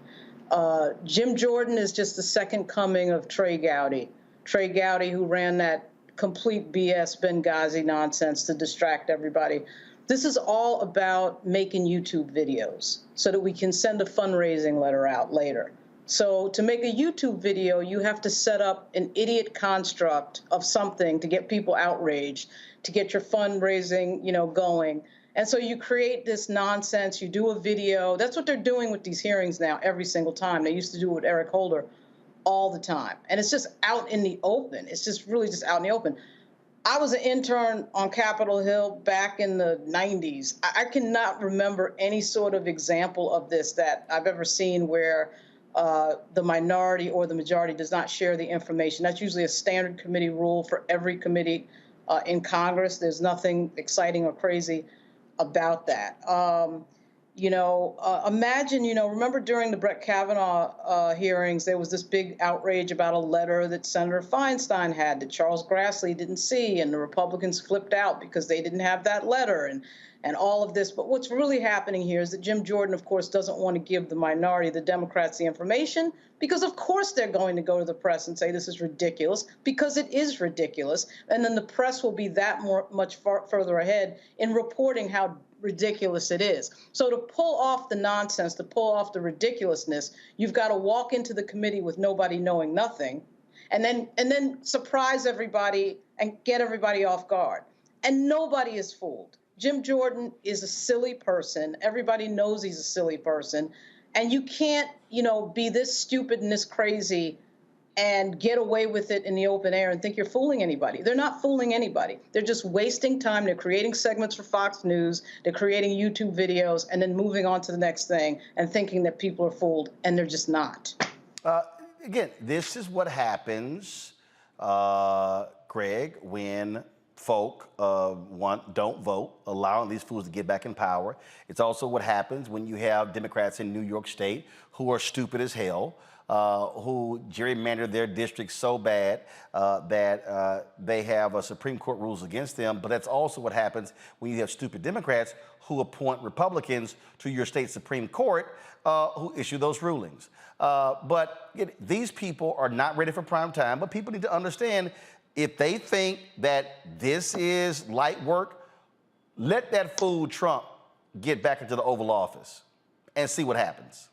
Jim Jordan is just the second coming of Trey Gowdy. Trey Gowdy, who ran that complete BS Benghazi nonsense to distract everybody. This is all about making YouTube videos so that we can send a fundraising letter out later. So to make a YouTube video, you have to set up an idiot construct of something to get people outraged, to get your fundraising, going. And so you create this nonsense, you do a video. That's what they're doing with these hearings now every single time. They used to do it with Eric Holder all the time. And it's just out in the open. It's just really just out in the open. I was an intern on Capitol Hill back in the 90s. I cannot remember any sort of example of this that I've ever seen where the minority or the majority does not share the information. That's usually a standard committee rule for every committee in Congress. There's nothing exciting or crazy about that. Imagine, remember during the Brett Kavanaugh hearings, there was this big outrage about a letter that Senator Feinstein had that Charles Grassley didn't see, and the Republicans flipped out because they didn't have that letter and all of this. But what's really happening here is that Jim Jordan, of course, doesn't want to give the minority, the Democrats, the information, because of course they're going to go to the press and say this is ridiculous, because it is ridiculous. And then the press will be that much further ahead in reporting how ridiculous it is. So to pull off the nonsense, to pull off the ridiculousness, you've got to walk into the committee with nobody knowing nothing, and then surprise everybody and get everybody off guard. And nobody is fooled. Jim Jordan is a silly person. Everybody knows he's a silly person. And you can't, be this stupid and this crazy and get away with it in the open air and think you're fooling anybody. They're not fooling anybody. They're just wasting time. They're creating segments for Fox News. They're creating YouTube videos and then moving on to the next thing and thinking that people are fooled, and they're just not. Again, this is what happens, Greg, when folk don't vote, allowing these fools to get back in power. It's also what happens when you have Democrats in New York State who are stupid as hell, who gerrymander their districts so bad that they have Supreme Court rules against them. But that's also what happens when you have stupid Democrats who appoint Republicans to your state Supreme Court who issue those rulings. But these people are not ready for prime time, but people need to understand, if they think that this is light work, let that fool Trump get back into the Oval Office and see what happens.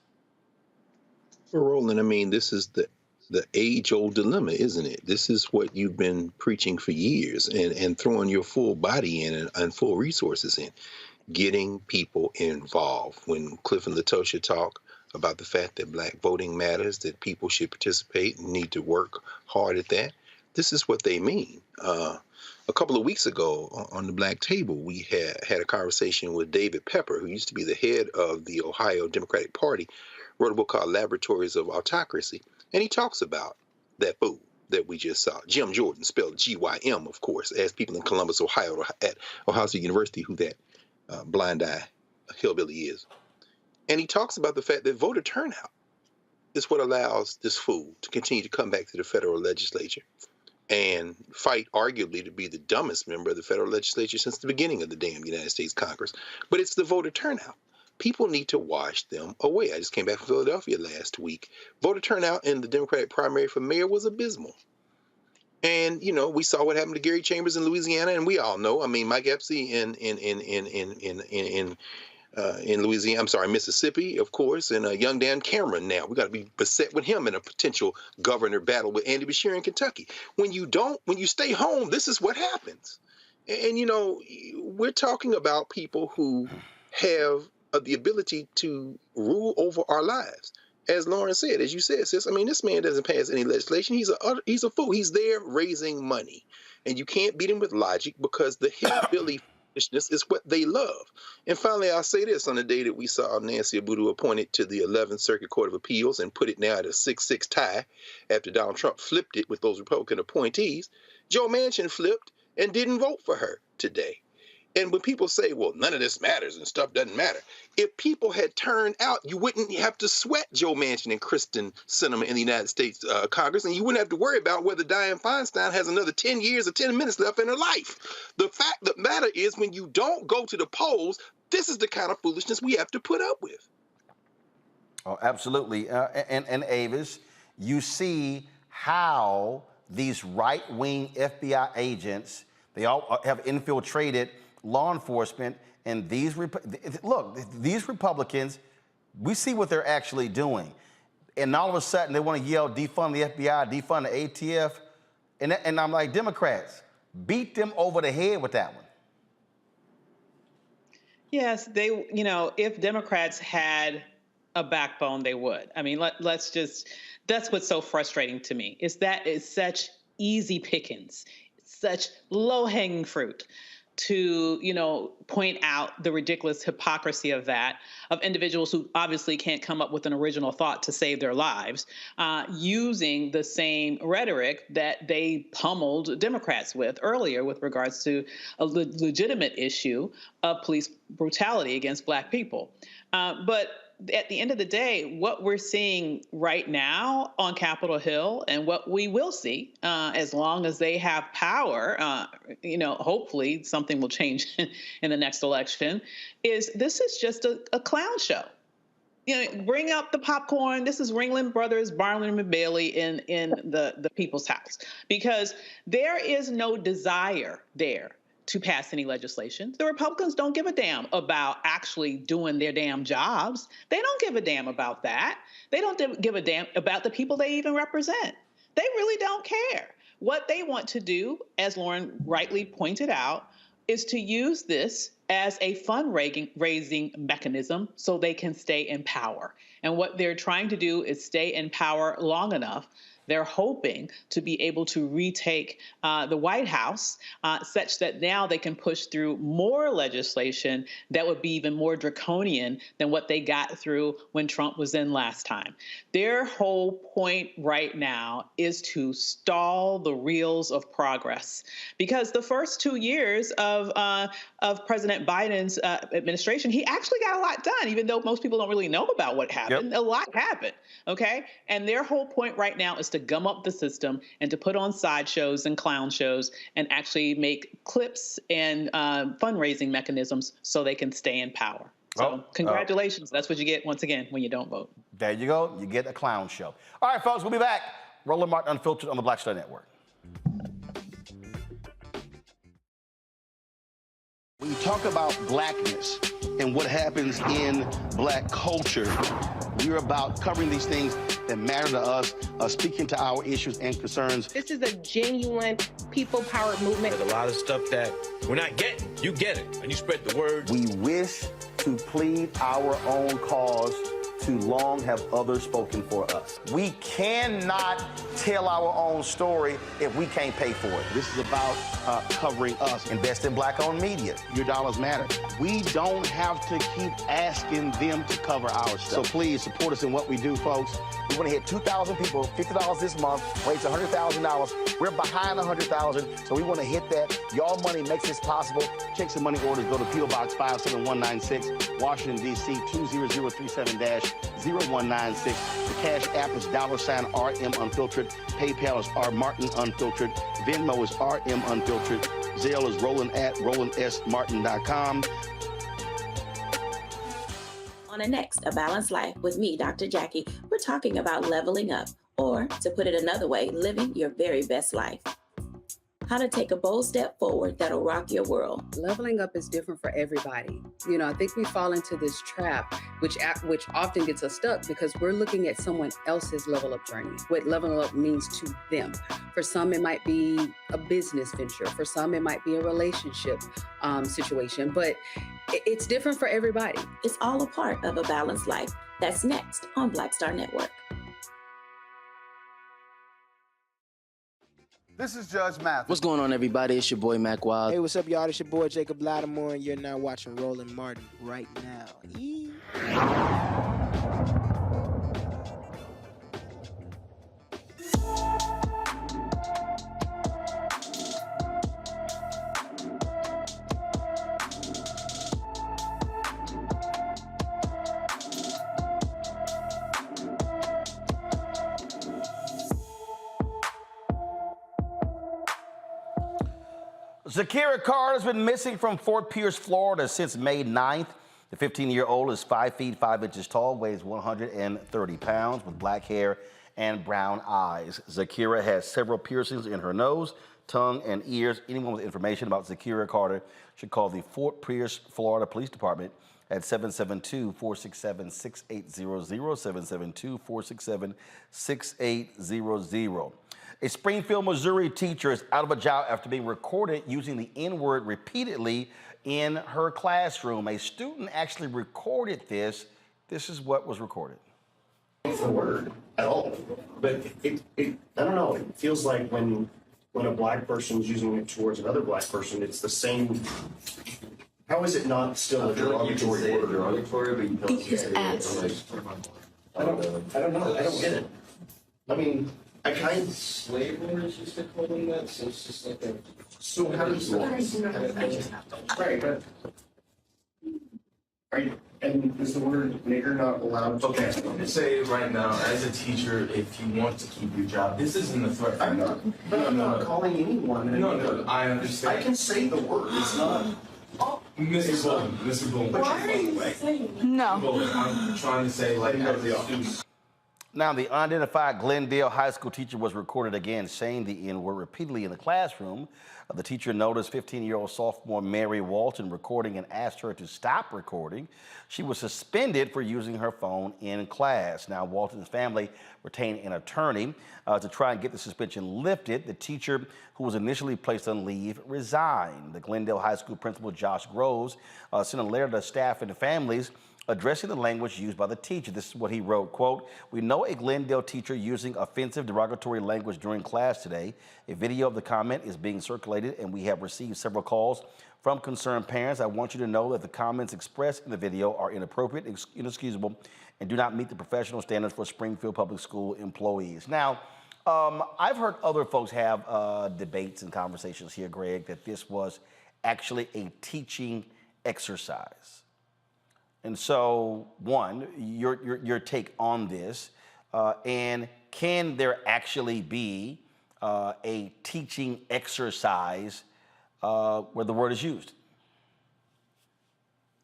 Well, Roland, this is the age-old dilemma, isn't it? This is what you've been preaching for years and throwing your full body in and full resources in, getting people involved. When Cliff and Latosha talk about the fact that black voting matters, that people should participate and need to work hard at that, this is what they mean. A couple of weeks ago on the Black Table, we had a conversation with David Pepper, who used to be the head of the Ohio Democratic Party, wrote a book called Laboratories of Autocracy. And he talks about that fool that we just saw, Jim Jordan, spelled G-Y-M, of course, as people in Columbus, Ohio, at Ohio State University, who that blind eye hillbilly is. And he talks about the fact that voter turnout is what allows this fool to continue to come back to the federal legislature and fight arguably to be the dumbest member of the federal legislature since the beginning of the damn United States Congress. But it's the voter turnout. People need to wash them away. I just came back from Philadelphia last week. Voter turnout in the Democratic primary for mayor was abysmal. And, we saw what happened to Gary Chambers in Louisiana, and we all know, Mike Epstein in Louisiana, Mississippi, of course, and young Dan Cameron now. We got to be beset with him in a potential governor battle with Andy Beshear in Kentucky. When you stay home, this is what happens. And, we're talking about people who have the ability to rule over our lives. As Lauren said, as you said, sis, this man doesn't pass any legislation. He's a fool. He's there raising money. And you can't beat him with logic because the hillbilly is what they love. And finally, I'll say this: on the day that we saw Nancy Abudu appointed to the 11th Circuit Court of Appeals and put it now at a 6-6 tie after Donald Trump flipped it with those Republican appointees, Joe Manchin flipped and didn't vote for her today. And when people say, well, none of this matters and stuff doesn't matter, if people had turned out, you wouldn't have to sweat Joe Manchin and Kristen Sinema in the United States Congress, and you wouldn't have to worry about whether Dianne Feinstein has another 10 years or 10 minutes left in her life. The fact of the matter is, when you don't go to the polls, this is the kind of foolishness we have to put up with. Oh, absolutely. And Avis, you see how these right-wing FBI agents, they all have infiltrated law enforcement, and these Republicans, we see what they're actually doing. And all of a sudden, they want to yell, defund the FBI, defund the ATF. And I'm like, Democrats, beat them over the head with that one. Yes, if Democrats had a backbone, they would. That's what's so frustrating to me, is that it's such easy pickings, such low-hanging fruit. to, point out the ridiculous hypocrisy of that, of individuals who obviously can't come up with an original thought to save their lives, using the same rhetoric that they pummeled Democrats with earlier with regards to a legitimate issue of police brutality against Black people. But at the end of the day, what we're seeing right now on Capitol Hill and what we will see as long as they have power, hopefully something will change in the next election, is this is just a clown show. Bring up the popcorn. This is Ringling Brothers, Barnum and Bailey in the people's house, because there is no desire there to pass any legislation. The Republicans don't give a damn about actually doing their damn jobs. They don't give a damn about that. They don't give a damn about the people they even represent. They really don't care. What they want to do, as Lauren rightly pointed out, is to use this as a fundraising mechanism so they can stay in power. And what they're trying to do is stay in power long enough. They're hoping to be able to retake the White House such that now they can push through more legislation that would be even more draconian than what they got through when Trump was in last time. Their whole point right now is to stall the reels of progress, because the first 2 years of President Biden's administration, he actually got a lot done, even though most people don't really know about what happened. Yep. A lot happened, okay? And their whole point right now is to gum up the system and to put on sideshows and clown shows and actually make clips and fundraising mechanisms so they can stay in power. So congratulations. That's what you get, once again, when you don't vote. There you go. You get a clown show. All right, folks, we'll be back. Roland Martin Unfiltered on the Black Star Network. When you talk about blackness and what happens in Black culture, we're about covering these things that matter to us, speaking to our issues and concerns. This is a genuine people-powered movement. There's a lot of stuff that we're not getting. You get it, and you spread the word. We wish to plead our own cause. Too long have others spoken for us. We cannot tell our own story if we can't pay for it. This is about covering us. Invest in Black-owned media. Your dollars matter. We don't have to keep asking them to cover our stuff. So please support us in what we do, folks. We want to hit 2,000 people, $50 this month, raise $100,000. We're behind 100,000, so we want to hit that. Y'all money makes this possible. Check some money orders. Go to P.O. Box 57196, Washington, D.C. 20037-0196. The Cash App is $RM Unfiltered. PayPal is R Martin Unfiltered. Venmo is RM Unfiltered. Zelle is Roland at RolandSMartin.com. On the next A Balanced Life with me, Dr. Jackie, we're talking about leveling up, or to put it another way, living your very best life. How to take a bold step forward that'll rock your world. Leveling up is different for everybody. I think we fall into this trap, which often gets us stuck because we're looking at someone else's level up journey, what leveling up means to them. For some, it might be a business venture. For some, it might be a relationship situation, but it's different for everybody. It's all a part of A Balanced Life. That's next on Black Star Network. This is Judge Mathis. What's going on, everybody? It's your boy, Mac Wild. Hey, what's up, y'all? It's your boy, Jacob Lattimore, and you're now watching Roland Martin right now. Zakira Carter has been missing from Fort Pierce, Florida since May 9th. The 15-year-old is 5 feet 5 inches tall, weighs 130 pounds, with black hair and brown eyes. Zakira has several piercings in her nose, tongue, and ears. Anyone with information about Zakira Carter should call the Fort Pierce, Florida Police Department at 772-467-6800, 772-467-6800. A Springfield, Missouri teacher is out of a job after being recorded using the N-word repeatedly in her classroom. A student actually recorded this. This is what was recorded. The word at all, but it I don't know. It feels like when when a black person is using it towards another black person, it's the same. How is it not still a derogatory word? Derogatory, but you don't I don't know. I don't get it. I mean, I kind of slave owners used to call them that, so it's just like a. So how does right, but are you? And is the word nigger not allowed to? Okay, I'm gonna say right now, as a teacher, if you want to keep your job, this isn't a threat. I'm not calling anyone. No, I understand. I can say the word. It's not. Mr. Bowman. Why are you saying? No. Bowman, I'm trying to say, like, as a student. Now, the unidentified Glendale High School teacher was recorded again saying the N-word repeatedly in the classroom. The teacher noticed 15-year-old sophomore Mary Walton recording and asked her to stop recording. She was suspended for using her phone in class. Now, Walton's family retained an attorney to try and get the suspension lifted. The teacher, who was initially placed on leave, resigned. The Glendale High School principal, Josh Groves, sent a letter to staff and families addressing the language used by the teacher. This is what he wrote, quote, "We know a Glendale teacher using offensive, derogatory language during class today. A video of the comment is being circulated and we have received several calls from concerned parents. I want you to know that the comments expressed in the video are inappropriate, inexcusable, and do not meet the professional standards for Springfield Public School employees." Now, I've heard other folks have debates and conversations here, Greg, that this was actually a teaching exercise. And so, one, your take on this, and can there actually be a teaching exercise where the word is used?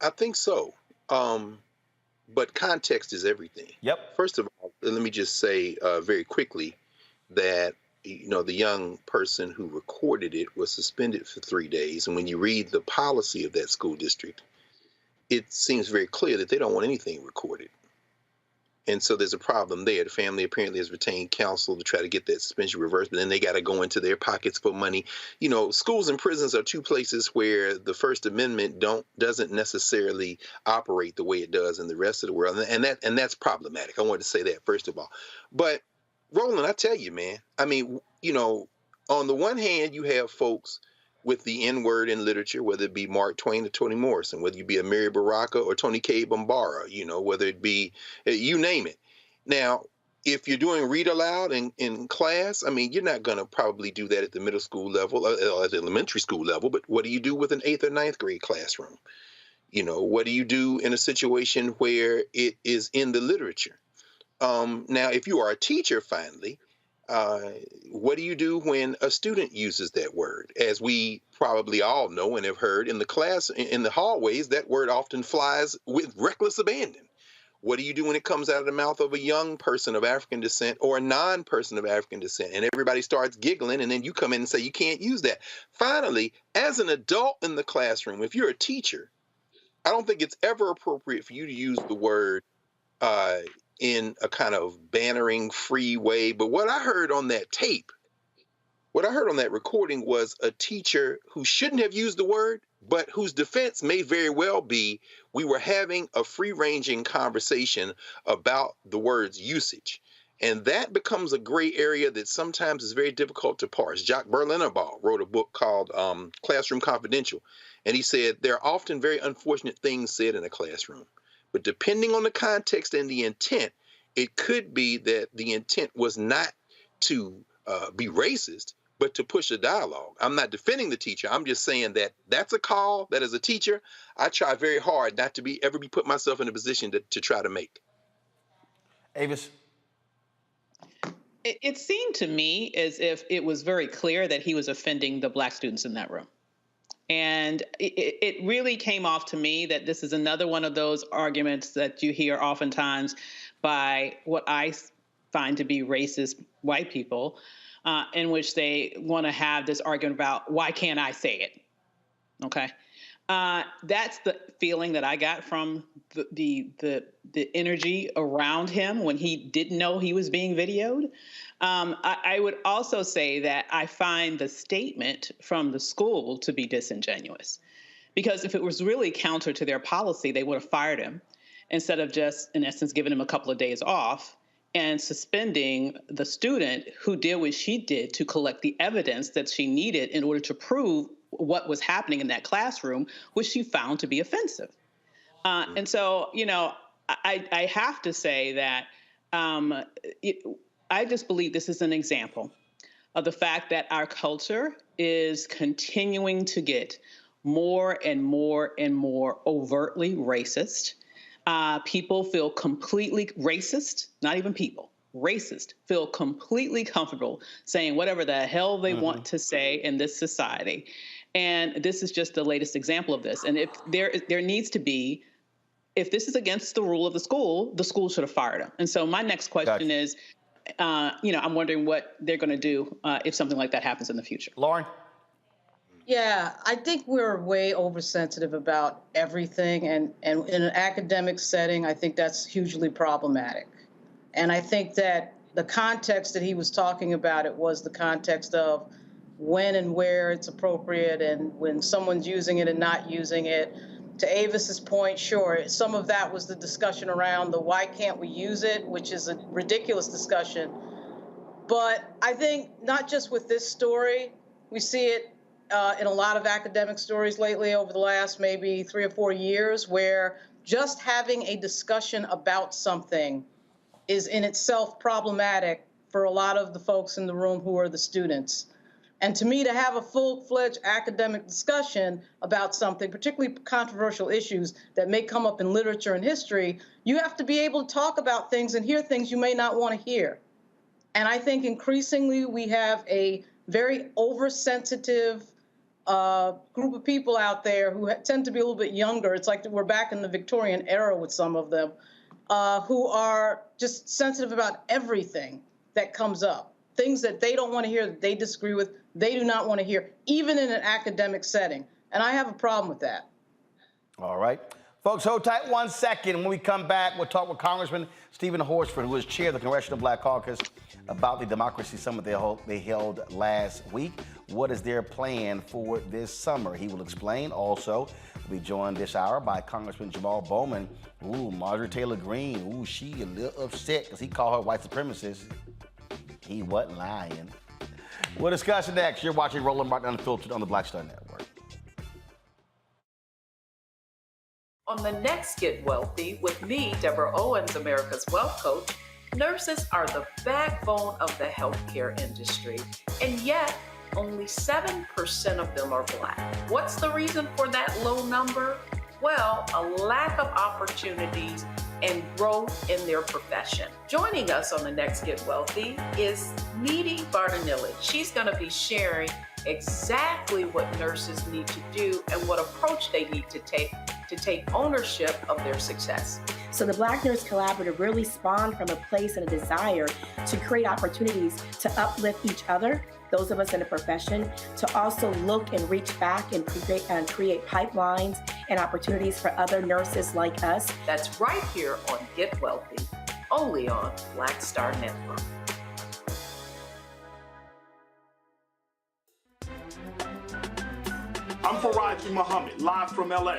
I think so. But context is everything. Yep. First of all, let me just say very quickly that the young person who recorded it was suspended for 3 days. And when you read the policy of that school district, it seems very clear that they don't want anything recorded. And so there's a problem there. The family apparently has retained counsel to try to get that suspension reversed, but then they got to go into their pockets for money. Schools and prisons are two places where the First Amendment doesn't necessarily operate the way it does in the rest of the world. And that's problematic. I wanted to say that first of all. But Roland, I tell you, man, I mean, on the one hand, you have folks with the N-word in literature, whether it be Mark Twain or Toni Morrison, whether you be Amiri Baraka or Tony K. Bambara, whether it be, you name it. Now, if you're doing read aloud in class, I mean, you're not going to probably do that at the middle school level or at the elementary school level, but what do you do with an 8th or 9th grade classroom? What do you do in a situation where it is in the literature? Now, if you are a teacher, finally, what do you do when a student uses that word? As we probably all know and have heard in the class, in the hallways, that word often flies with reckless abandon. What do you do when it comes out of the mouth of a young person of African descent or a non-person of African descent and everybody starts giggling and then you come in and say you can't use that? Finally, as an adult in the classroom, if you're a teacher, I don't think it's ever appropriate for you to use the word in a kind of bannering free way. But what I heard on that tape, what I heard on that recording was a teacher who shouldn't have used the word, but whose defense may very well be we were having a free-ranging conversation about the word's usage. And that becomes a gray area that sometimes is very difficult to parse. Jacques Berlinnerbaugh wrote a book called Classroom Confidential, and he said there are often very unfortunate things said in a classroom. But depending on the context and the intent, it could be that the intent was not to be racist, but to push a dialogue. I'm not defending the teacher. I'm just saying that that's a call that as a teacher, I try very hard not to ever put myself in a position to try to make. Avis? It seemed to me as if it was very clear that he was offending the Black students in that room. And it really came off to me that this is another one of those arguments that you hear oftentimes by what I find to be racist white people, in which they want to have this argument about why can't I say it? Okay, that's the feeling that I got from the energy around him when he didn't know he was being videoed. I would also say that I find the statement from the school to be disingenuous, because if it was really counter to their policy, they would have fired him instead of just, in essence, giving him a couple of days off and suspending the student who did what she did to collect the evidence that she needed in order to prove what was happening in that classroom, which she found to be offensive. And so, I have to say that I just believe this is an example of the fact that our culture is continuing to get more and more and more overtly racist. People feel completely racist, not even people, racist, feel completely comfortable saying whatever the hell they want to say in this society. And this is just the latest example of this. And if there needs to be, if this is against the rule of the school should have fired him. And so my next question is, I'm wondering what they're going to do if something like that happens in the future. Lauren? Yeah, I think we're way oversensitive about everything. And in an academic setting, I think that's hugely problematic. And I think that the context that he was talking about, it was the context of when and where it's appropriate and when someone's using it and not using it. To Avis's point, sure, some of that was the discussion around the why can't we use it, which is a ridiculous discussion. But I think not just with this story, we see it in a lot of academic stories lately over the last maybe 3 or 4 years, where just having a discussion about something is in itself problematic for a lot of the folks in the room who are the students. And to me, to have a full-fledged academic discussion about something, particularly controversial issues that may come up in literature and history, you have to be able to talk about things and hear things you may not want to hear. And I think increasingly we have a very oversensitive group of people out there who tend to be a little bit younger. It's like we're back in the Victorian era with some of them, who are just sensitive about everything that comes up. Things that they don't want to hear, that they disagree with, they do not want to hear, even in an academic setting. And I have a problem with that. All right. Folks, hold tight 1 second. When we come back, we'll talk with Congressman Stephen Horsford, who is chair of the Congressional Black Caucus, about the Democracy Summit they held last week. What is their plan for this summer? He will explain. Also, we'll be joined this hour by Congressman Jamaal Bowman. Ooh, Marjorie Taylor Greene. Ooh, she a little upset because he called her white supremacist. He wasn't lying. We'll discuss it next. You're watching Roland Martin Unfiltered on the Black Star Network. On the next Get Wealthy with me, Deborah Owens, America's Wealth Coach, nurses are the backbone of the healthcare industry, and yet only 7% of them are Black. What's the reason for that low number? Well, a lack of opportunities and growth in their profession. Joining us on the next Get Wealthy is Needy Bartanilli. She's going to be sharing exactly what nurses need to do and what approach they need to take ownership of their success. So the Black Nurse Collaborative really spawned from a place and a desire to create opportunities to uplift each other, those of us in the profession, to also look and reach back and create pipelines and opportunities for other nurses like us. That's right here on Get Wealthy, only on Black Star Network. I'm Faraji Muhammad, live from LA.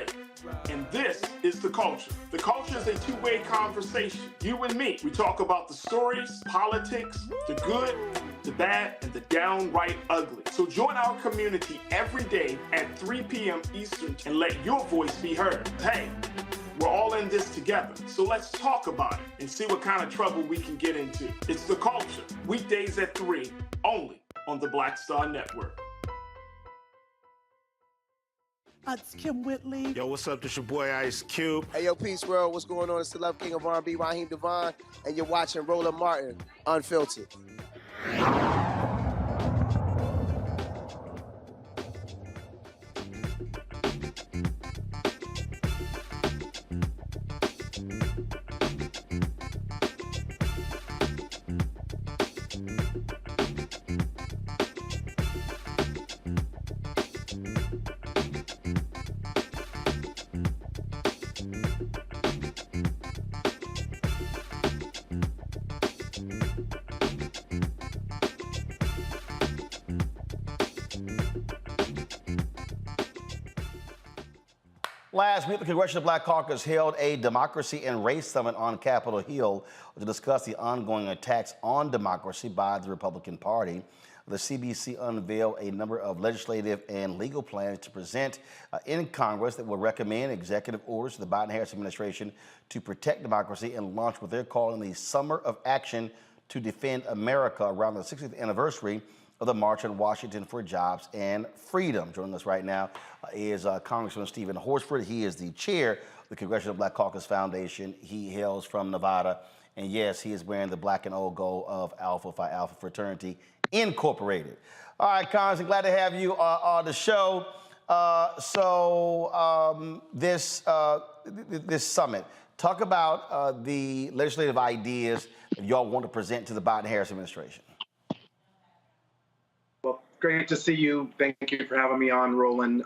And this is The Culture. The Culture is a two-way conversation. You and me. We talk about the stories, politics, the good, the bad, and the downright ugly. So join our community every day at 3 p.m. Eastern and let your voice be heard. Hey, we're all in this together. So let's talk about it and see what kind of trouble we can get into. It's The Culture, weekdays at 3, only on the Black Star Network. It's Kim Whitley. Yo, what's up? This your boy Ice Cube. Hey, yo, Peace World. What's going on? It's the Love King of R&B, Raheem Devon, and you're watching Roland Martin Unfiltered. Last week, the Congressional Black Caucus held a Democracy and Race Summit on Capitol Hill to discuss the ongoing attacks on democracy by the Republican Party. The CBC unveiled a number of legislative and legal plans to present in Congress that will recommend executive orders to the Biden-Harris administration to protect democracy and launch what they're calling the Summer of Action to Defend America around the 60th anniversary of the March on Washington for Jobs and Freedom. Joining us right now is Congressman Stephen Horsford. He is the chair of the Congressional Black Caucus Foundation. He hails from Nevada. And yes, he is wearing the black and old gold of Alpha Phi Alpha Fraternity Incorporated. All right, Congressman, glad to have you on the show. This summit, talk about the legislative ideas that y'all want to present to the Biden-Harris administration. Well, great to see you. Thank you for having me on, Roland.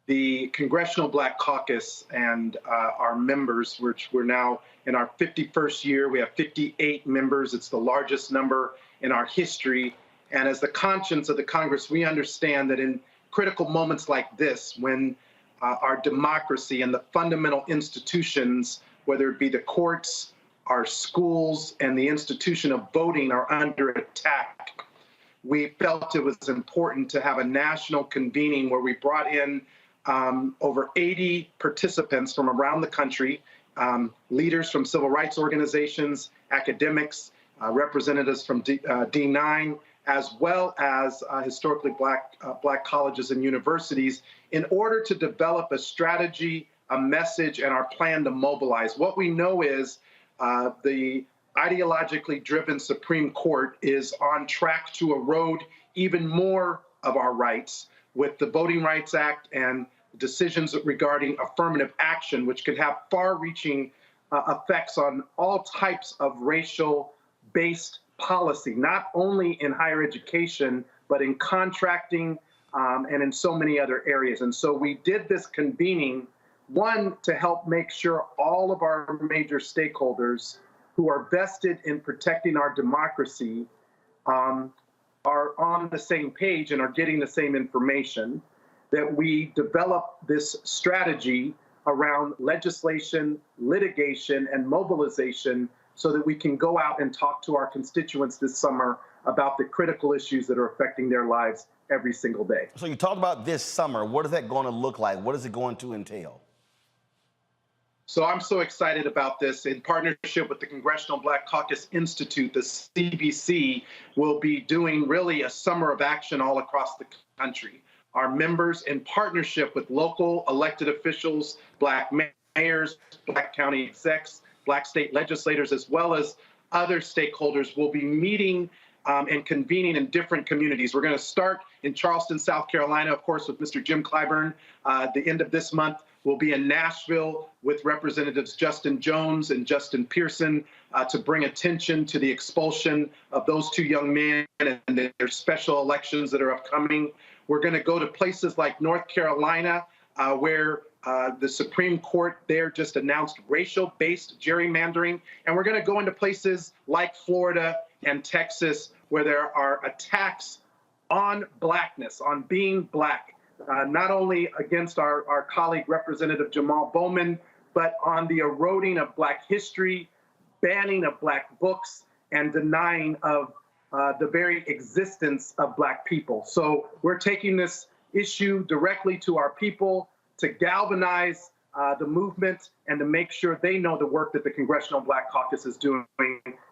The Congressional Black Caucus and our members, which we're now in our 51st year, we have 58 members. It's the largest number in our history. And as the conscience of the Congress, we understand that in critical moments like this, when our democracy and the fundamental institutions, whether it be the courts, our schools, and the institution of voting are under attack, we felt it was important to have a national convening where we brought in over 80 participants from around the country, leaders from civil rights organizations, academics, representatives from D9, as well as historically black colleges and universities, in order to develop a strategy, a message, and our plan to mobilize. What we know is the ideologically driven Supreme Court is on track to erode even more of our rights with the Voting Rights Act and decisions regarding affirmative action, which could have far-reaching effects on all types of racial-based policy, not only in higher education, but in contracting and in so many other areas. And so we did this convening, one, to help make sure all of our major stakeholders who are vested in protecting our democracy are on the same page and are getting the same information, that we develop this strategy around legislation, litigation, and mobilization so that we can go out and talk to our constituents this summer about the critical issues that are affecting their lives every single day. So you talked about this summer. What is that going to look like? What is it going to entail? So I'm so excited about this. In partnership with the Congressional Black Caucus Institute, the CBC will be doing really a summer of action all across the country. Our members, in partnership with local elected officials, black mayors, black county execs, black state legislators, as well as other stakeholders, will be meeting and convening in different communities. We're going to start in Charleston, South Carolina, of course, with Mr. Jim Clyburn. At the end of this month, we'll be in Nashville with Representatives Justin Jones and Justin Pearson to bring attention to the expulsion of those two young men and their special elections that are upcoming. We're going to go to places like North Carolina, where the Supreme Court there just announced racial-based gerrymandering. And we're going to go into places like Florida and Texas, where there are attacks on blackness, on being black, not only against our colleague Representative Jamall Bowman, but on the eroding of black history, banning of black books, and denying of the very existence of black people. So we're taking this issue directly to our people to galvanize the movement and to make sure they know the work that the Congressional Black Caucus is doing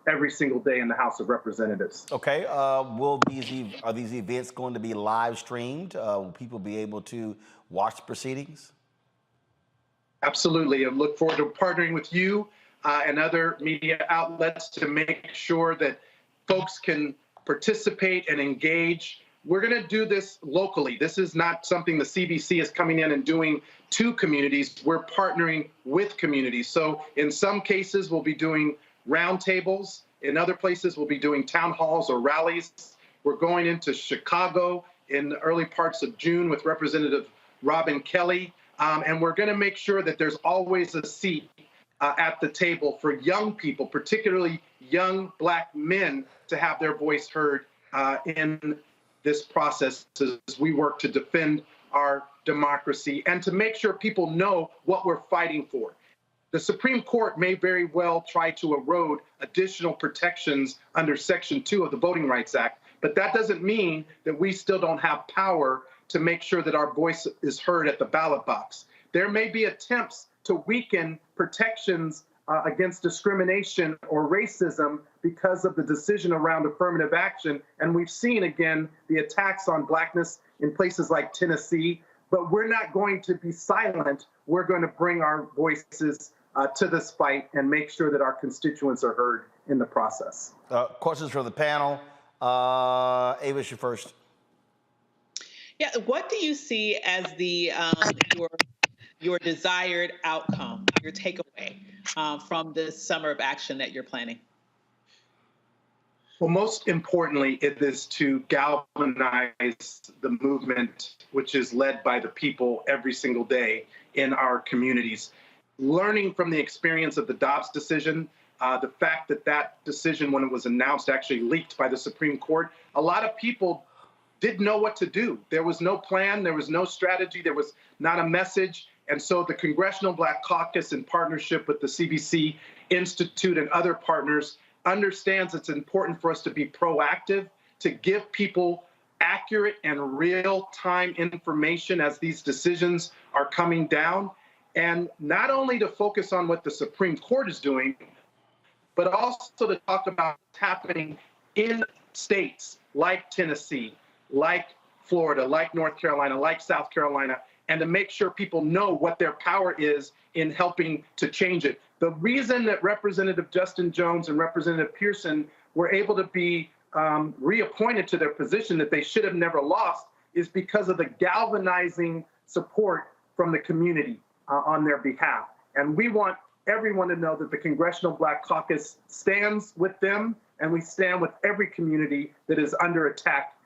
every single day in the House of Representatives. Okay, are these events going to be live streamed? Will people be able to watch the proceedings? Absolutely. I look forward to partnering with you and other media outlets to make sure that folks can participate and engage. We're going to do this locally. This is not something the CBC is coming in and doing to communities. We're partnering with communities. So in some cases, we'll be doing roundtables. In other places, we'll be doing town halls or rallies. We're going into Chicago in the early parts of June with Representative Robin Kelly. And we're going to make sure that there's always a seat at the table for young people, particularly young black men, to have their voice heard in this process as we work to defend our democracy and to make sure people know what we're fighting for. The Supreme Court may very well try to erode additional protections under Section 2 of the Voting Rights Act, but that doesn't mean that we still don't have power to make sure that our voice is heard at the ballot box. There may be attempts to weaken protections against discrimination or racism because of the decision around affirmative action, and we've seen, again, the attacks on Blackness in places like Tennessee, but we're not going to be silent. We're going to bring our voices to this fight and make sure that our constituents are heard in the process. Questions for the panel. Avis, you first. Yeah, what do you see as the your desired outcome, your takeaway from this summer of action that you're planning? Well, most importantly, it is to galvanize the movement, which is led by the people every single day in our communities. Learning from the experience of the Dobbs decision, the fact that that decision, when it was announced, actually leaked by the Supreme Court, a lot of people didn't know what to do. There was no plan, there was no strategy, there was not a message. And so the Congressional Black Caucus, in partnership with the CBC Institute and other partners, understands it's important for us to be proactive, to give people accurate and real-time information as these decisions are coming down, and not only to focus on what the Supreme Court is doing, but also to talk about what's happening in states like Tennessee, like Florida, like North Carolina, like South Carolina, and to make sure people know what their power is in helping to change it. The reason that Representative Justin Jones and Representative Pearson were able to be reappointed to their position that they should have never lost is because of the galvanizing support from the community on their behalf. And we want everyone to know that the Congressional Black Caucus stands with them, and we stand with every community that is under attack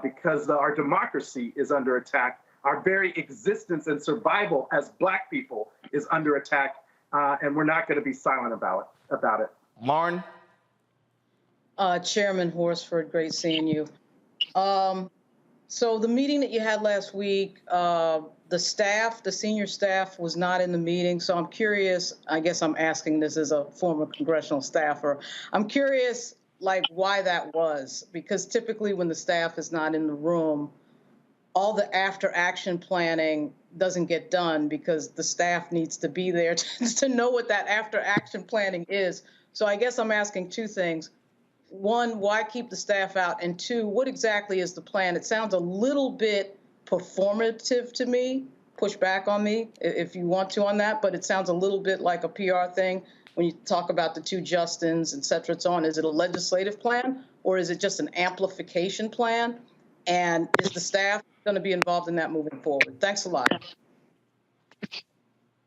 because our democracy is under attack. Our very existence and survival as Black people is under attack, and we're not going to be silent about it. Lauren? Chairman Horsford, great seeing you. So the meeting that you had last week, the staff, the senior staff was not in the meeting. So I'm curious, I guess I'm asking this as a former congressional staffer. I'm curious, like, why that was, because typically when the staff is not in the room, all the after action planning doesn't get done because the staff needs to be there to know what that after action planning is. So I guess I'm asking two things. One, why keep the staff out? And two, what exactly is the plan? It sounds a little bit performative to me. Push back on me if you want to on that, but it sounds a little bit like a PR thing when you talk about the two Justins, et cetera, and so on. Is it a legislative plan or is it just an amplification plan? And is the staff going to be involved in that moving forward? Thanks a lot.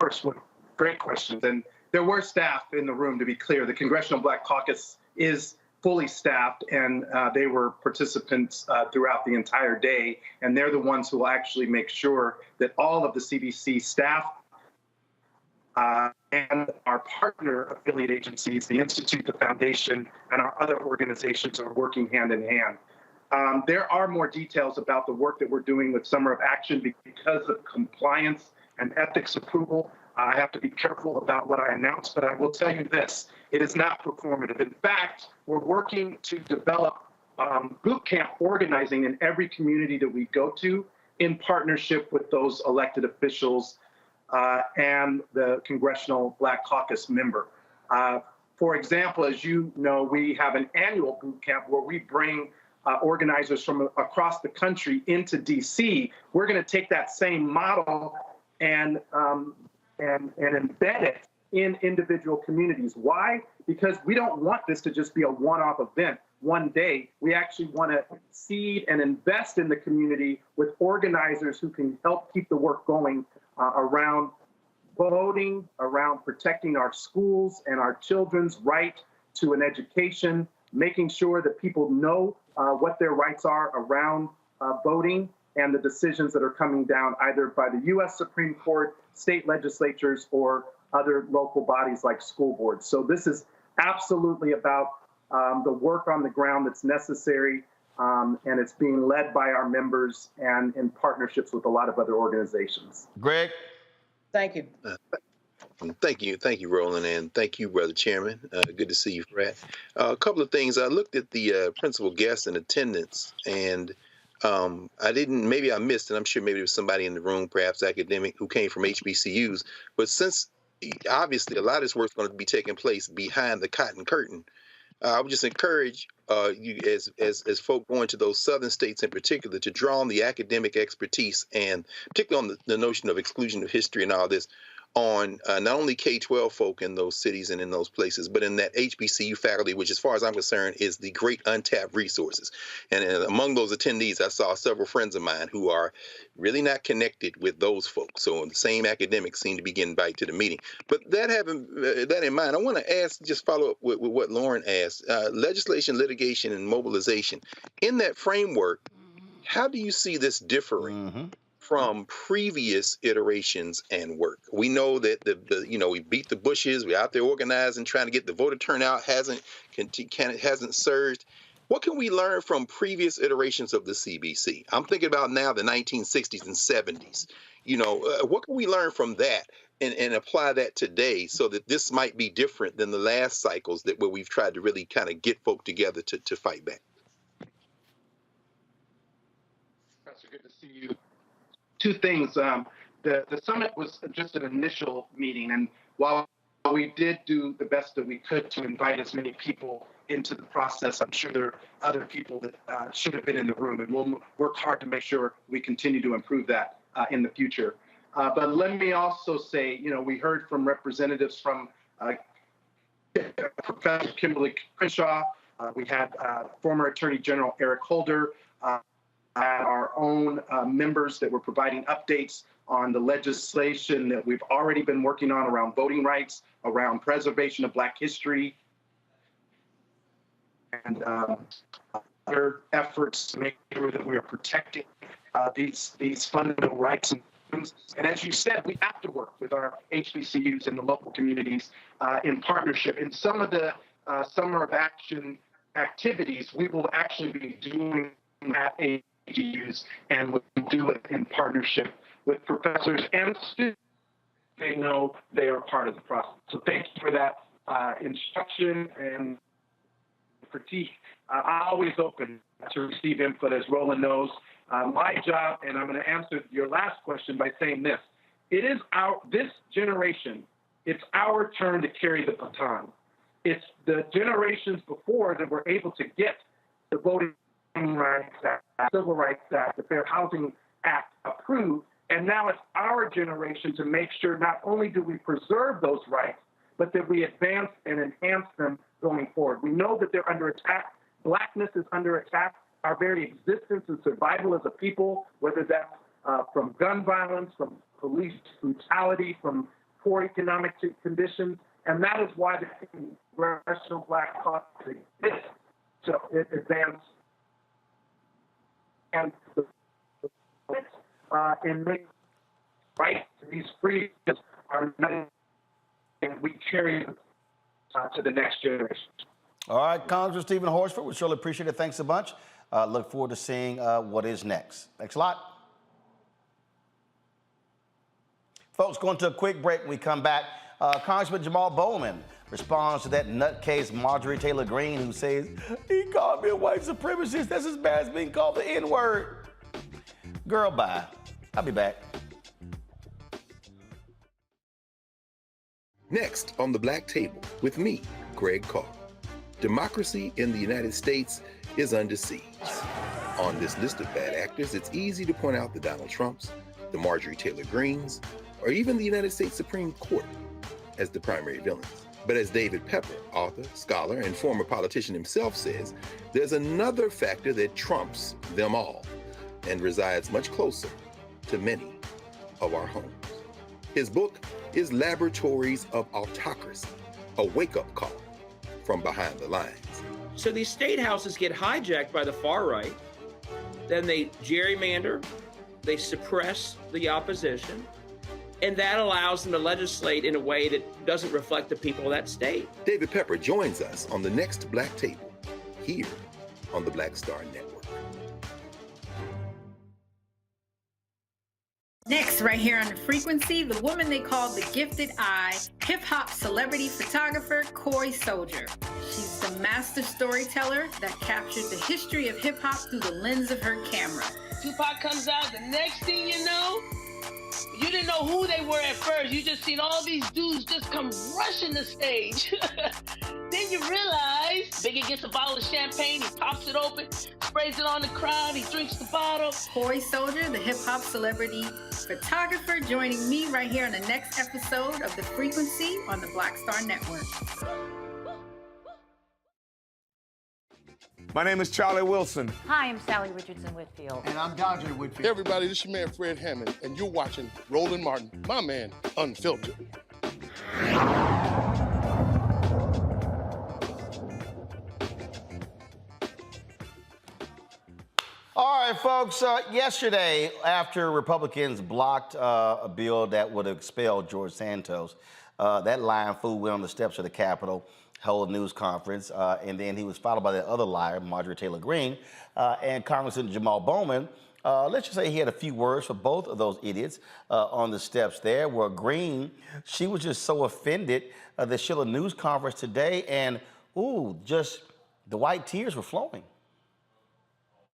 First one, great questions. And there were staff in the room, to be clear. The Congressional Black Caucus is fully staffed, and they were participants throughout the entire day. And they're the ones who will actually make sure that all of the CBC staff and our partner affiliate agencies, the Institute, the Foundation, and our other organizations are working hand in hand. There are more details about the work that we're doing with Summer of Action because of compliance and ethics approval. I have to be careful about what I announce, but I will tell you this. It is not performative. In fact, we're working to develop boot camp organizing in every community that we go to in partnership with those elected officials and the Congressional Black Caucus member. For example, as you know, we have an annual boot camp where we bring organizers from across the country into DC. We're going to take that same model and embed it in individual communities. Why? Because we don't want this to just be a one-off event, one day. We actually want to seed and invest in the community with organizers who can help keep the work going around voting, around protecting our schools and our children's right to an education, making sure that people know what their rights are around voting and the decisions that are coming down either by the U.S. Supreme Court, state legislatures, or other local bodies like school boards. So this is absolutely about the work on the ground that's necessary and it's being led by our members and in partnerships with a lot of other organizations. Greg? Thank you. Thank you, Roland, and thank you, Brother Chairman. Good to see you, Fred. A couple of things. I looked at the principal guests in attendance, and maybe I missed, and I'm sure maybe there was somebody in the room, perhaps academic, who came from HBCUs. But since obviously a lot of this work is going to be taking place behind the cotton curtain, I would just encourage you as folk going to those southern states in particular to draw on the academic expertise, and particularly on the notion of exclusion of history and all this, on not only K-12 folk in those cities and in those places, but in that HBCU faculty, which as far as I'm concerned is the great untapped resources. And among those attendees, I saw several friends of mine who are really not connected with those folks. So the same academics seem to be getting invited to the meeting. But that in mind, I want to just follow up with what Lauren asked. Legislation, litigation, and mobilization. In that framework, how do you see this differing from previous iterations and work? We know that we beat the bushes. We're out there organizing, trying to get the voter turnout hasn't surged. What can we learn from previous iterations of the CBC? I'm thinking about now the 1960s and 70s. What can we learn from that and apply that today so that this might be different than the last cycles where we've tried to really kind of get folk together to fight back? Professor, good to see you. Two things. The summit was just an initial meeting, and while we did do the best that we could to invite as many people into the process, I'm sure there are other people that should have been in the room, and we'll work hard to make sure we continue to improve that in the future. But let me also say, we heard from representatives from Professor Kimberly Crenshaw. We had former Attorney General Eric Holder, our own members that were providing updates on the legislation that we've already been working on around voting rights, around preservation of Black history, and other efforts to make sure that we are protecting these fundamental rights. And as you said, we have to work with our HBCUs and the local communities in partnership. In some of the Summer of Action activities, we will actually be doing at HBCUs, and we'll do it in partnership with professors and students. They know they are part of the process. So thank you for that instruction and critique. I'm always open to receive input, as Roland knows. My job, and I'm going to answer your last question by saying this: it is this generation, it's our turn to carry the baton. It's the generations before that were able to get the Voting Rights Act, Civil Rights Act, the Fair Housing Act approved, and now it's our generation to make sure not only do we preserve those rights, but that we advance and enhance them going forward. We know that they're under attack. Blackness is under attack. Our very existence and survival as a people, whether that's from gun violence, from police brutality, from poor economic conditions, and that is why the Congressional Black Caucus exists, to advance and make rights to these freedoms are not, and we carry to the next generation. All right, Congressman Stephen Horsford, we surely appreciate it. Thanks a bunch. Look forward to seeing what is next. Thanks a lot. Folks, going to a quick break. When we come back, Congressman Jamall Bowman responds to that nutcase Marjorie Taylor Greene, who says, he called me a white supremacist. That's as bad as being called the N-word. Girl, bye. I'll be back. Next on the Black Table with me, Greg Carr. Democracy in the United States is under siege. On this list of bad actors, it's easy to point out the Donald Trumps, the Marjorie Taylor Greenes, or even the United States Supreme Court as the primary villains. But as David Pepper, author, scholar, and former politician himself says, there's another factor that trumps them all and resides much closer to many of our homes. His book is Laboratories of Autocracy, a wake-up call from behind the lines. So these state houses get hijacked by the far right, then they gerrymander, they suppress the opposition, and that allows them to legislate in a way that doesn't reflect the people of that state. David Pepper joins us on the next Black Table, here on the Black Star Network. Next, right here on The Frequency, the woman they call the Gifted Eye, hip-hop celebrity photographer Coy Soldier. She's the master storyteller that captured the history of hip-hop through the lens of her camera. Tupac comes out, the next thing you know, you didn't know who they were at first. You just seen all these dudes just come rushing the stage. Then you realize Biggie gets a bottle of champagne, he pops it open, sprays it on the crowd, he drinks the bottle. Coy Soldier, the hip-hop celebrity photographer, joining me right here on the next episode of The Frequency on the Black Star Network. My name is Charlie Wilson. Hi, I'm Sally Richardson Whitfield. And I'm Dodger Whitfield. Hey everybody, this is your man Fred Hammond, and you're watching Roland Martin, my man, Unfiltered. All right, folks, yesterday, after Republicans blocked a bill that would expel George Santos, that lying fool went on the steps of the Capitol, held a news conference, and then he was followed by the other liar, Marjorie Taylor Greene, and Congressman Jamall Bowman. Let's just say he had a few words for both of those idiots on the steps there, where Greene, she was just so offended that she held a news conference today, and, just the white tears were flowing.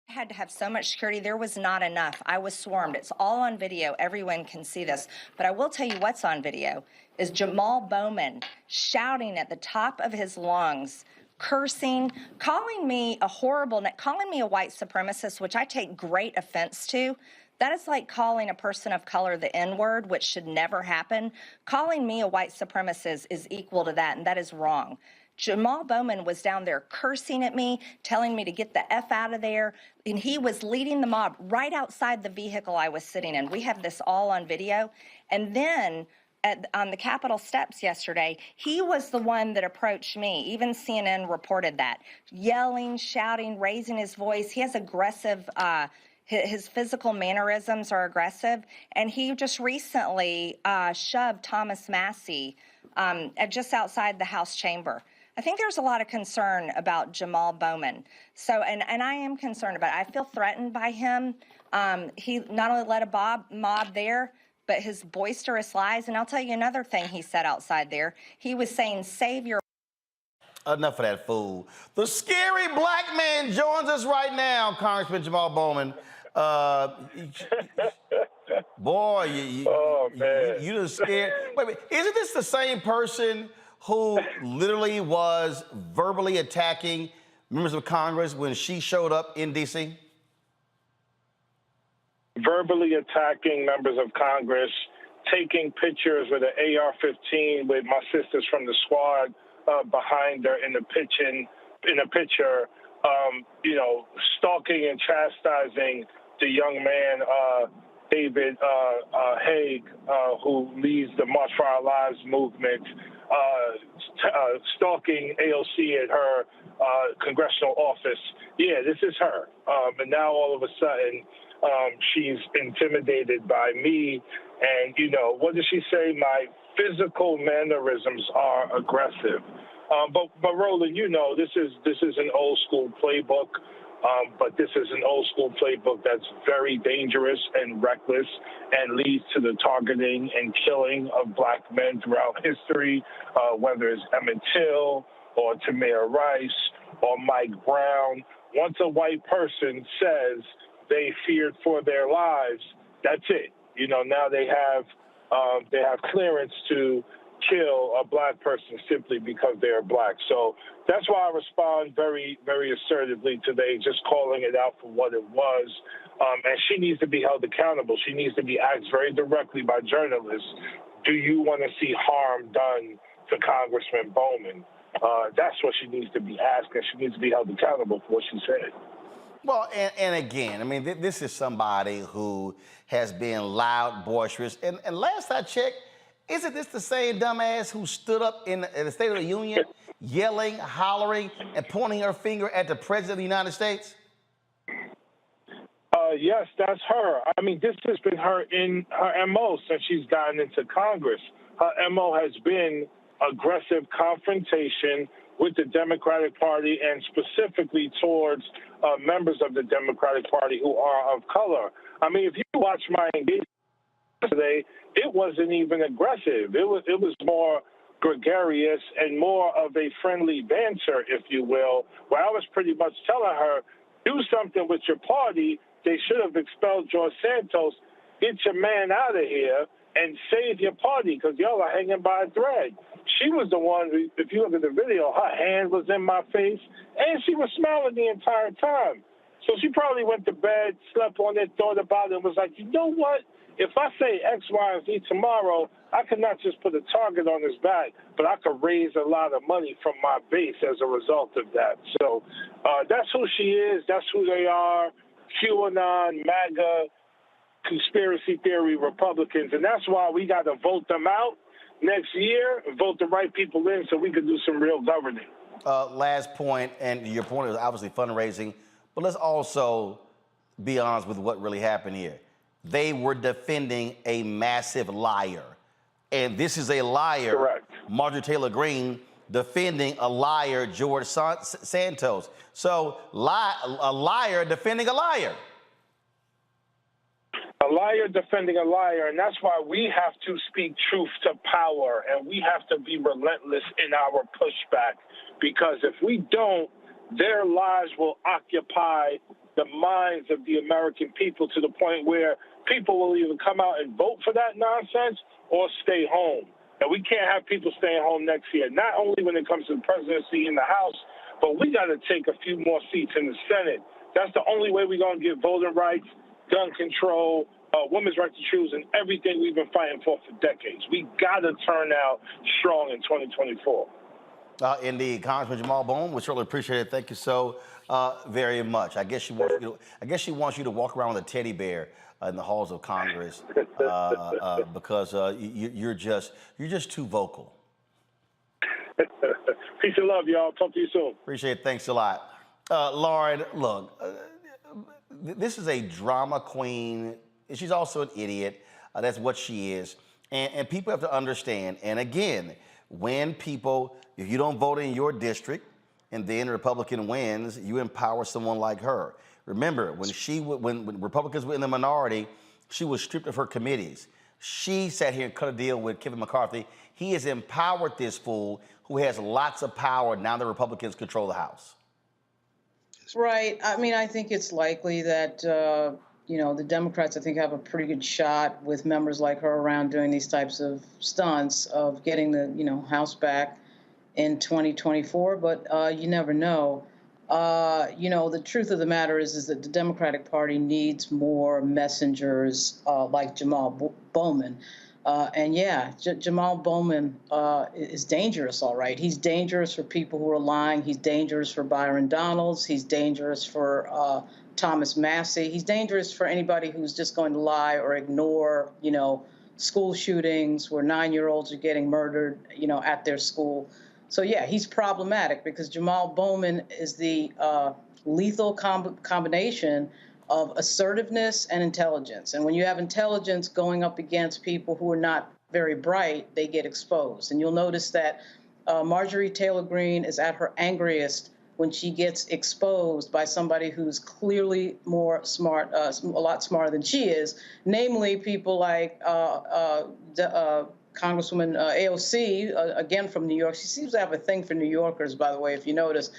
Had to have so much security. There was not enough. I was swarmed. It's all on video. Everyone can see this. But I will tell you what's on video is Jamall Bowman shouting at the top of his lungs, cursing, calling me a horrible, calling me a white supremacist, which I take great offense to. That is like calling a person of color the N-word, which should never happen. Calling me a white supremacist is equal to that, and that is wrong. Jamall Bowman was down there cursing at me, telling me to get the F out of there, and he was leading the mob right outside the vehicle I was sitting in. We have this all on video. And then on the Capitol steps yesterday, he was the one that approached me. Even CNN reported that. Yelling, shouting, raising his voice. He has aggressive, his physical mannerisms are aggressive. And he just recently shoved Thomas Massey just outside the House chamber. I think there's a lot of concern about Jamall Bowman. So, and I am concerned about it. I feel threatened by him. He not only led a mob there, but his boisterous lies. And I'll tell you another thing he said outside there. He was saying, save your... Enough of that fool. The scary black man joins us right now, Congressman Jamall Bowman. Boy, you just scared. Wait, isn't this the same person who literally was verbally attacking members of Congress when she showed up in D.C.? Verbally attacking members of Congress, taking pictures with an AR-15 with my sisters from the squad behind her in the picture, stalking and chastising the young man, David Haig, who leads the March for Our Lives movement, stalking AOC at her congressional office. Yeah, this is her. And now all of a sudden, she's intimidated by me. And, what does she say? My physical mannerisms are aggressive. But Roland, this is an old school playbook. But this is an old school playbook that's very dangerous and reckless and leads to the targeting and killing of black men throughout history, whether it's Emmett Till or Tamir Rice or Mike Brown. Once a white person says they feared for their lives, that's it. Now they have clearance to kill a black person simply because they are black. So that's why I respond very, very assertively today, just calling it out for what it was. And she needs to be held accountable. She needs to be asked very directly by journalists, do you want to see harm done to Congressman Bowman? That's what she needs to be asked, and she needs to be held accountable for what she said. Well, and again, I mean, this is somebody who has been loud, boisterous. And last I checked, isn't this the same dumbass who stood up in the State of the Union yelling, hollering, and pointing her finger at the President of the United States? Yes, that's her. I mean, this has been her MO since she's gotten into Congress. Her MO has been aggressive confrontation with the Democratic Party and specifically towards members of the Democratic Party who are of color. I mean, if you watch my engagement, Today, it wasn't even aggressive. It was more gregarious and more of a friendly banter, if you will, where I was pretty much telling her, do something with your party. They should have expelled George Santos. Get your man out of here and save your party because y'all are hanging by a thread. She was the one, if you look at the video, her hand was in my face, and she was smiling the entire time. So she probably went to bed, slept on it, thought about it, and was like, you know what? If I say X, Y, and Z tomorrow, I could not just put a target on his back, but I could raise a lot of money from my base as a result of that. So that's who she is. That's who they are. QAnon, MAGA, conspiracy theory Republicans. And that's why we got to vote them out next year and vote the right people in so we can do some real governing. Last point, and your point is obviously fundraising, but let's also be honest with what really happened here. They were defending a massive liar. And this is a liar, correct. Marjorie Taylor Greene, defending a liar, George Santos. So a liar defending a liar. A liar defending a liar, and that's why we have to speak truth to power, and we have to be relentless in our pushback, because if we don't, their lies will occupy the minds of the American people to the point where people will either come out and vote for that nonsense or stay home. And we can't have people staying home next year, not only when it comes to the presidency in the House, but we got to take a few more seats in the Senate. That's the only way we're going to get voting rights, gun control, women's right to choose, and everything we've been fighting for decades. We got to turn out strong in 2024. Indeed, Congressman Jamall Bowman, we certainly appreciate it. Thank you so very much. I guess she wants you to walk around with a teddy bear in the halls of Congress because you're just too vocal. Peace and love, y'all. Talk to you soon. Appreciate it. Thanks a lot. Lauren, look, this is a drama queen. She's also an idiot. That's what she is. And people have to understand. And again, when people, if you don't vote in your district and then a Republican wins, you empower someone like her. Remember, when Republicans were in the minority, she was stripped of her committees. She sat here and cut a deal with Kevin McCarthy. He has empowered this fool who has lots of power. Now the Republicans control the House. Right. I mean, I think it's likely that, the Democrats, I think, have a pretty good shot with members like her around doing these types of stunts of getting the, House back in 2024. But you never know. The truth of the matter is that the Democratic Party needs more messengers like Jamaal Bowman. Jamall Bowman is dangerous, all right. He's dangerous for people who are lying. He's dangerous for Byron Donalds. He's dangerous for Thomas Massey. He's dangerous for anybody who's just going to lie or ignore, school shootings where 9-year-olds are getting murdered, at their school. So, he's problematic because Jamall Bowman is the lethal combination of assertiveness and intelligence. And when you have intelligence going up against people who are not very bright, they get exposed. And you'll notice that Marjorie Taylor Greene is at her angriest when she gets exposed by somebody who's clearly more smart, a lot smarter than she is, namely people like Congresswoman AOC, again from New York. She seems to have a thing for New Yorkers, by the way, if you notice.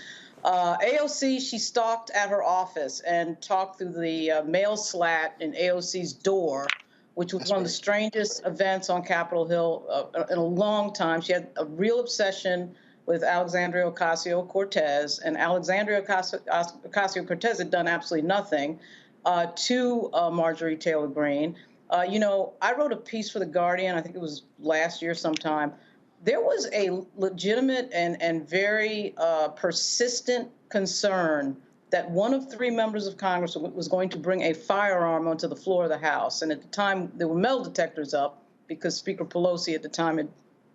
AOC, she stalked at her office and talked through the mail slat in AOC's door, which was one of the strangest events on Capitol Hill in a long time. She had a real obsession with Alexandria Ocasio-Cortez, and Alexandria Ocasio-Cortez had done absolutely nothing to Marjorie Taylor Greene. I wrote a piece for The Guardian, I think it was last year sometime. There was a legitimate and very persistent concern that one of 3 members of Congress was going to bring a firearm onto the floor of the House. And at the time, there were metal detectors up because Speaker Pelosi at the time had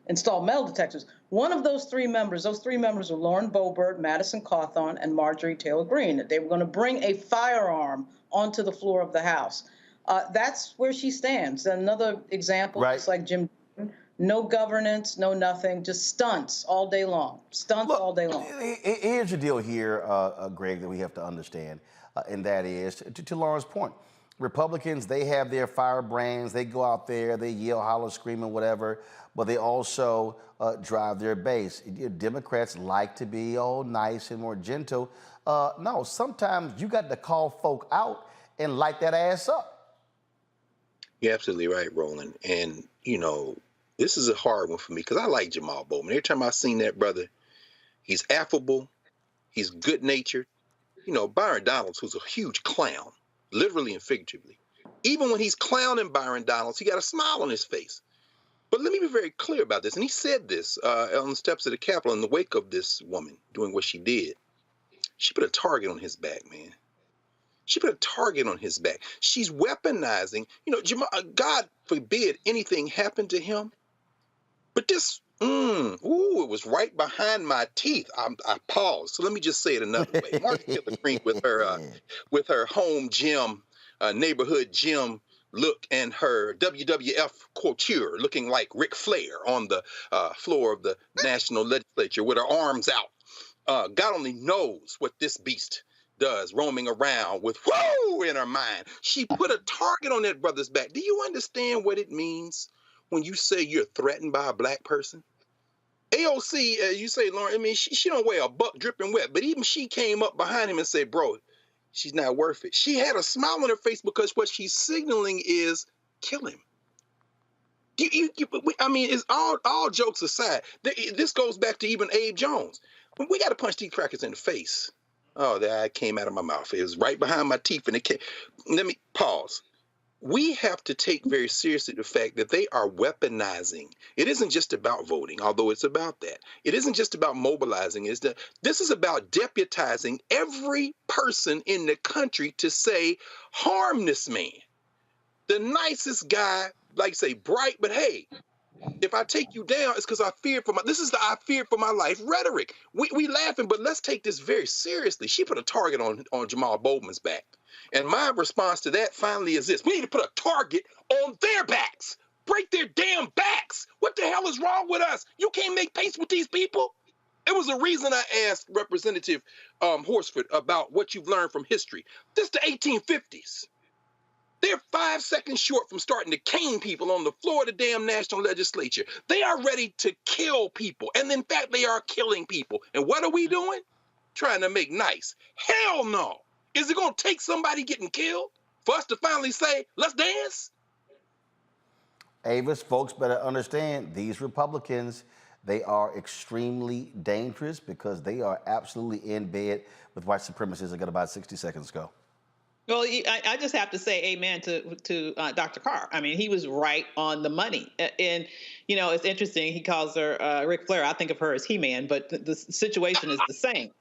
installed metal detectors. One of those 3 members were Lauren Boebert, Madison Cawthorn, and Marjorie Taylor Greene. That they were going to bring a firearm onto the floor of the House. That's where she stands. Another example, right. It's like Jim. No governance, no nothing, just stunts all day long. All day long. Here's the deal here, Greg, that we have to understand, and that is, to Lauren's point, Republicans, they have their firebrands. They go out there, they yell, holler, scream, and whatever, but they also drive their base. Democrats like to be all nice and more gentle. No, sometimes you got to call folk out and light that ass up. You're absolutely right, Roland. And, you know, this is a hard one for me because I like Jamall Bowman. Every time I've seen that brother, he's affable, he's good-natured. You know, Byron Donalds, who's a huge clown, literally and figuratively. Even when he's clowning Byron Donalds, he got a smile on his face. But let me be very clear about this. And he said this on the steps of the Capitol in the wake of this woman doing what she did. She put a target on his back, man. She put a target on his back. She's weaponizing. You know, God forbid anything happened to him. But this, it was right behind my teeth. I paused. So let me just say it another way. Marjorie Taylor Greene with her home gym, neighborhood gym look, and her WWF couture looking like Ric Flair on the floor of the National Legislature with her arms out. God only knows what this beast does, roaming around with whoo in her mind. She put a target on that brother's back. Do you understand what it means when you say you're threatened by a black person? AOC, you say, Lauren, I mean, she don't wear a buck dripping wet, but even she came up behind him and said, bro, she's not worth it. She had a smile on her face because what she's signaling is kill him. I mean, it's all jokes aside. This goes back to even Abe Jones. We got to punch these crackers in the face. Oh, that came out of my mouth. It was right behind my teeth, and it came. Let me pause. We have to take very seriously the fact that they are weaponizing. It isn't just about voting, although it's about that. It isn't just about mobilizing. This is about deputizing every person in the country to say, harm this man. The nicest guy, like say, bright, but hey, if I take you down, it's because I feared for my, this is the I feared for my life rhetoric. We laughing, but let's take this very seriously. She put a target on Jamall Bowman's back. And my response to that finally is this. We need to put a target on their backs. Break their damn backs. What the hell is wrong with us? You can't make peace with these people. It was a reason I asked Representative Horsford about what you've learned from history. This is the 1850s. They're 5 seconds short from starting to cane people on the floor of the damn national legislature. They are ready to kill people. And in fact, they are killing people. And what are we doing? Trying to make nice. Hell no. Is it going to take somebody getting killed for us to finally say, let's dance? Avis, folks better understand these Republicans, they are extremely dangerous because they are absolutely in bed with white supremacists. I got about 60 seconds to go. Well, I just have to say amen to Dr. Carr. I mean, he was right on the money. And, you know, it's interesting. He calls her Ric Flair. I think of her as He-Man, but the situation is the same.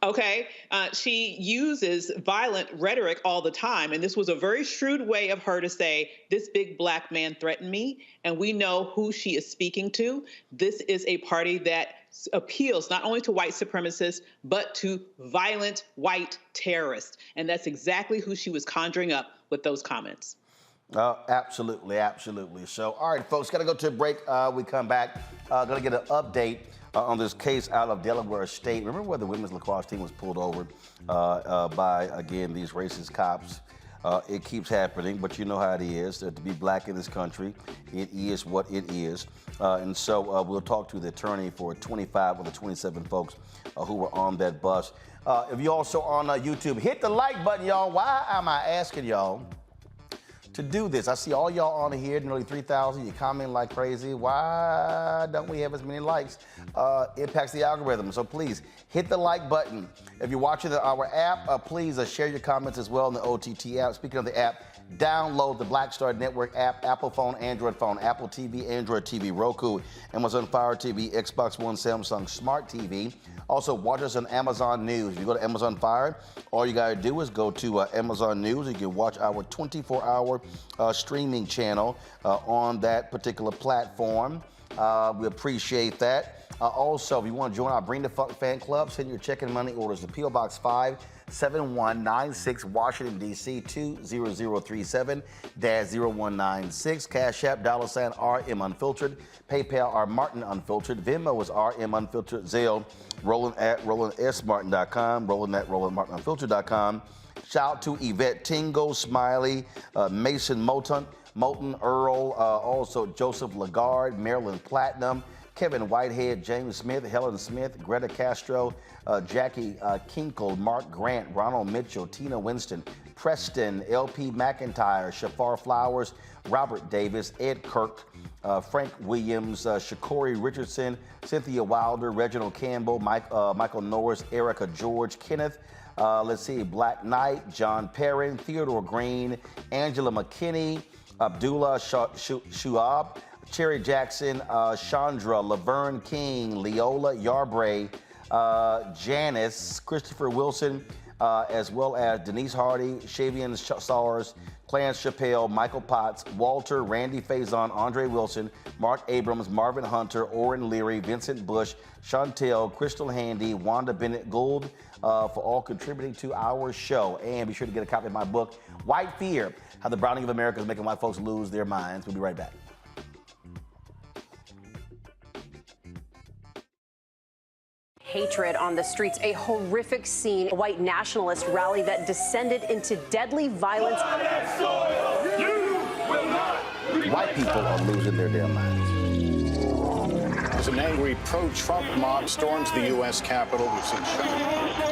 Okay. She uses violent rhetoric all the time. And this was a very shrewd way of her to say, this big black man threatened me. And we know who she is speaking to. This is a party that appeals not only to white supremacists, but to violent white terrorists. And that's exactly who she was conjuring up with those comments. Absolutely, absolutely. So, all right, folks, got to go to a break. We come back, going to get an update on this case out of Delaware State. Remember where the women's lacrosse team was pulled over by, again, these racist cops? It keeps happening, but you know how it is. To be black in this country, it is what it is. And so we'll talk to the attorney for 25 of the 27 folks who were on that bus. If you're also on YouTube, hit the like button, y'all. Why am I asking y'all to do this? I see all y'all on here, nearly 3,000. You comment like crazy. Why don't we have as many likes? Impacts the algorithm. So please hit the like button. If you're watching our app, please share your comments as well in the OTT app. Speaking of the app, download the Black Star Network app, Apple phone, Android phone, Apple TV, Android TV, Roku, Amazon Fire TV, Xbox One, Samsung Smart TV. Also, watch us on Amazon News. If you go to Amazon Fire, all you got to do is go to Amazon News. You can watch our 24-hour streaming channel on that particular platform. We appreciate that. Also, if you want to join our Bring the Funk fan club, send your check and money orders to P.O. Box 57196, Washington, D.C. 20037-0196. Cash App, $RM Unfiltered. PayPal, R Martin Unfiltered. Venmo is RM Unfiltered. Zelle, Roland at RolandSMartin.com. Roland at RolandMartinUnfiltered.com. Shout out to Yvette Tingo, Smiley, Mason Moulton, Earl, also Joseph Lagarde, Marilyn Platinum, Kevin Whitehead, James Smith, Helen Smith, Greta Castro, Jackie Kinkle, Mark Grant, Ronald Mitchell, Tina Winston, Preston, LP McIntyre, Shafar Flowers, Robert Davis, Ed Kirk, Frank Williams, Shakori Richardson, Cynthia Wilder, Reginald Campbell, Michael Norris, Erica George, Kenneth, let's see, Black Knight, John Perrin, Theodore Green, Angela McKinney, Abdullah Shuab, Cherry Jackson, Chandra, Laverne King, Leola Yarbray, Janice, Christopher Wilson, as well as Denise Hardy, Shavian Sars, Clarence Chappelle, Michael Potts, Walter, Randy Faison, Andre Wilson, Mark Abrams, Marvin Hunter, Orrin Leary, Vincent Bush, Chantel, Crystal Handy, Wanda Bennett Gould, for all contributing to our show. And be sure to get a copy of my book, White Fear, How the Browning of America is Making White Folks Lose Their Minds. We'll be right back. Hatred on the streets, a horrific scene, a white nationalist rally that descended into deadly violence. White people are losing their damn minds. As an angry pro-Trump mob storms the U.S. Capitol, we've seen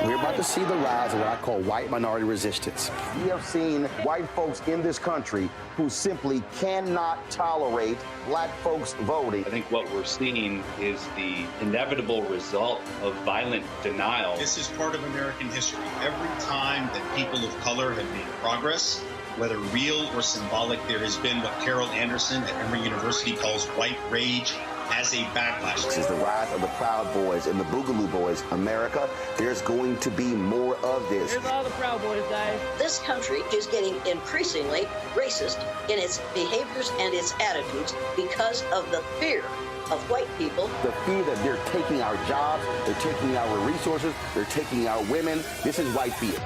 We're about to see the rise of what I call white minority resistance. We have seen white folks in this country who simply cannot tolerate black folks voting. I think what we're seeing is the inevitable result of violent denial. This is part of American history. Every time that people of color have made progress, whether real or symbolic, there has been what Carol Anderson at Emory University calls white rage as a backlash. This is the rise of the Proud Boys and the Boogaloo Boys. America, there's going to be more of this. Here's all the Proud Boys, guys. This country is getting increasingly racist in its behaviors and its attitudes because of the fear of white people. The fear that they're taking our jobs, they're taking our resources, they're taking our women. This is white fear.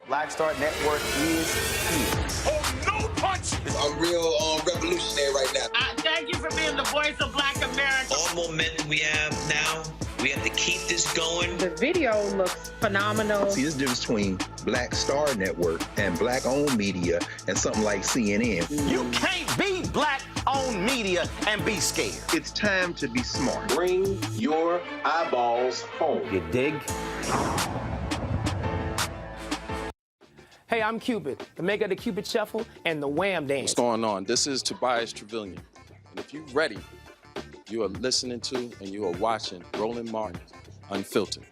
Black Star Network is here. Oh, no punch! I'm real revolutionary right now. Thank you for being the voice of Black America. All momentum we have now, we have to keep this going. The video looks phenomenal. See, this difference between Black Star Network and black-owned media and something like CNN. You can't be black-owned media and be scared. It's time to be smart. Bring your eyeballs home. You dig? Hey, I'm Cupid, the maker of the Cupid Shuffle and the Wham Dance. What's going on? This is Tobias Trevelyan. And if you're ready, you are listening to and you are watching Roland Martin Unfiltered.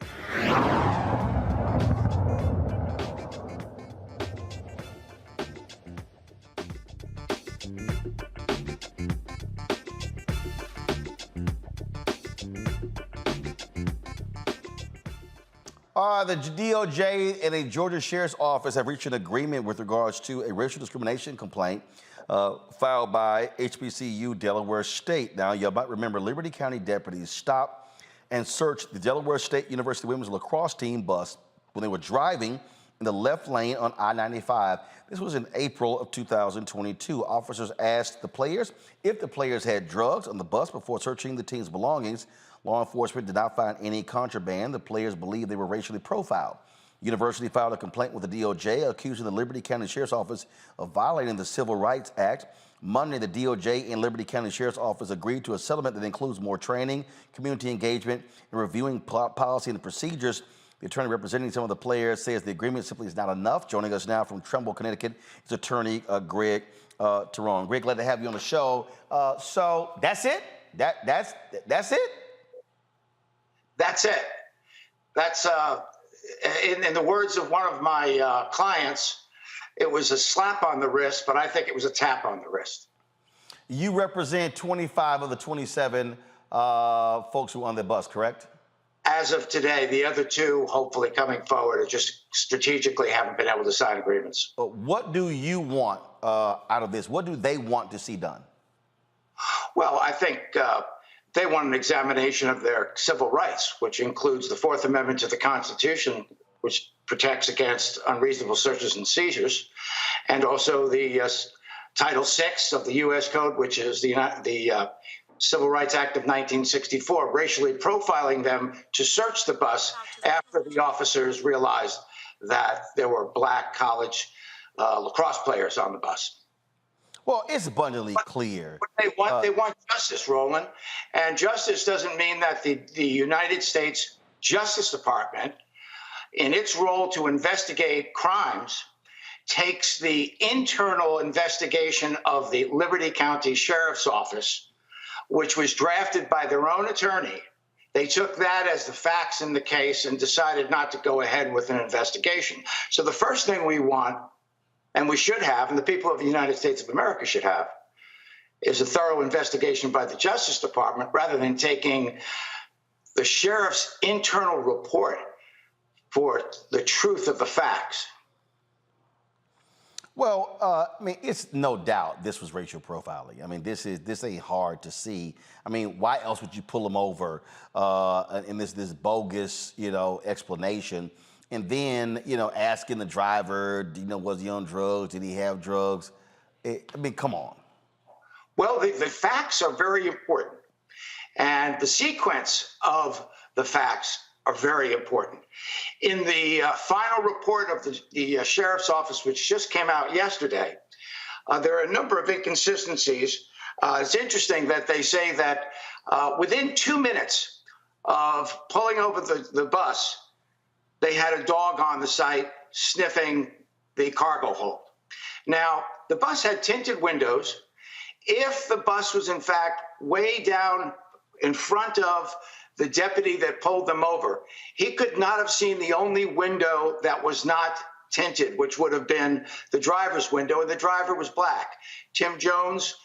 The DOJ and a Georgia Sheriff's Office have reached an agreement with regards to a racial discrimination complaint filed by HBCU Delaware State. Now, you might remember Liberty County deputies stopped and searched the Delaware State University women's lacrosse team bus when they were driving in the left lane on I-95. This was in April of 2022. Officers asked the players if the players had drugs on the bus before searching the team's belongings. Law enforcement did not find any contraband. The players believed they were racially profiled. University filed a complaint with the DOJ accusing the Liberty County Sheriff's Office of violating the Civil Rights Act. Monday, the DOJ and Liberty County Sheriff's Office agreed to a settlement that includes more training, community engagement, and reviewing policy and procedures. The attorney representing some of the players says the agreement simply is not enough. Joining us now from Trumbull, Connecticut, is attorney Greg Terron. Greg, glad to have you on the show. So that's it? That's it? That's it. That's, in the words of one of my clients, it was a slap on the wrist, but I think it was a tap on the wrist. You represent 25 of the 27 folks who were on the bus, correct? As of today, the other two, hopefully coming forward, are just strategically haven't been able to sign agreements. What do you want out of this? What do they want to see done? Well, I think they want an examination of their civil rights, which includes the Fourth Amendment to the Constitution, which protects against unreasonable searches and seizures, and also the Title VI of the U.S. Code, which is the Civil Rights Act of 1964, racially profiling them to search the bus after the officers realized that there were black college lacrosse players on the bus. Well, it's abundantly clear. They want justice, Roland. And justice doesn't mean that the United States Justice Department, in its role to investigate crimes, takes the internal investigation of the Liberty County Sheriff's Office, which was drafted by their own attorney. They took that as the facts in the case and decided not to go ahead with an investigation. So the first thing we want, and we should have, and the people of the United States of America should have, is a thorough investigation by the Justice Department rather than taking the sheriff's internal report for the truth of the facts. Well, I mean, it's no doubt this was racial profiling. I mean, this ain't hard to see. I mean, why else would you pull him over in this bogus, explanation, and then, asking the driver, was he on drugs? Did he have drugs? I mean, come on. Well, the facts are very important, and the sequence of the facts are very important. In the final report of the Sheriff's Office, which just came out yesterday, there are a number of inconsistencies. It's interesting that they say that within 2 minutes of pulling over the bus, they had a dog on the site sniffing the cargo hold. Now, the bus had tinted windows. If the bus was, in fact, way down in front of the deputy that pulled them over, he could not have seen the only window that was not tinted, which would have been the driver's window, and the driver was black. Tim Jones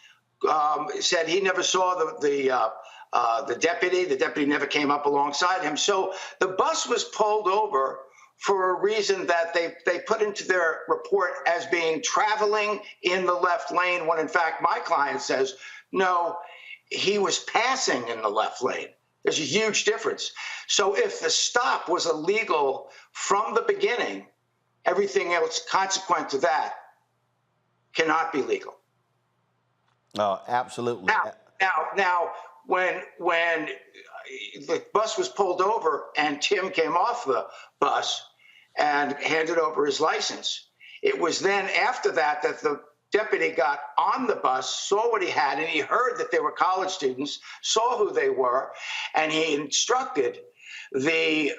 said he never saw the deputy. The deputy never came up alongside him. So the bus was pulled over for a reason that they put into their report as being traveling in the left lane, when in fact my client says, no, he was passing in the left lane. There's a huge difference. So if the stop was illegal from the beginning, everything else consequent to that cannot be legal. Oh, absolutely. Now, when the bus was pulled over and Tim came off the bus and handed over his license, it was then after that that the deputy got on the bus, saw what he had, and he heard that they were college students, saw who they were, and he instructed the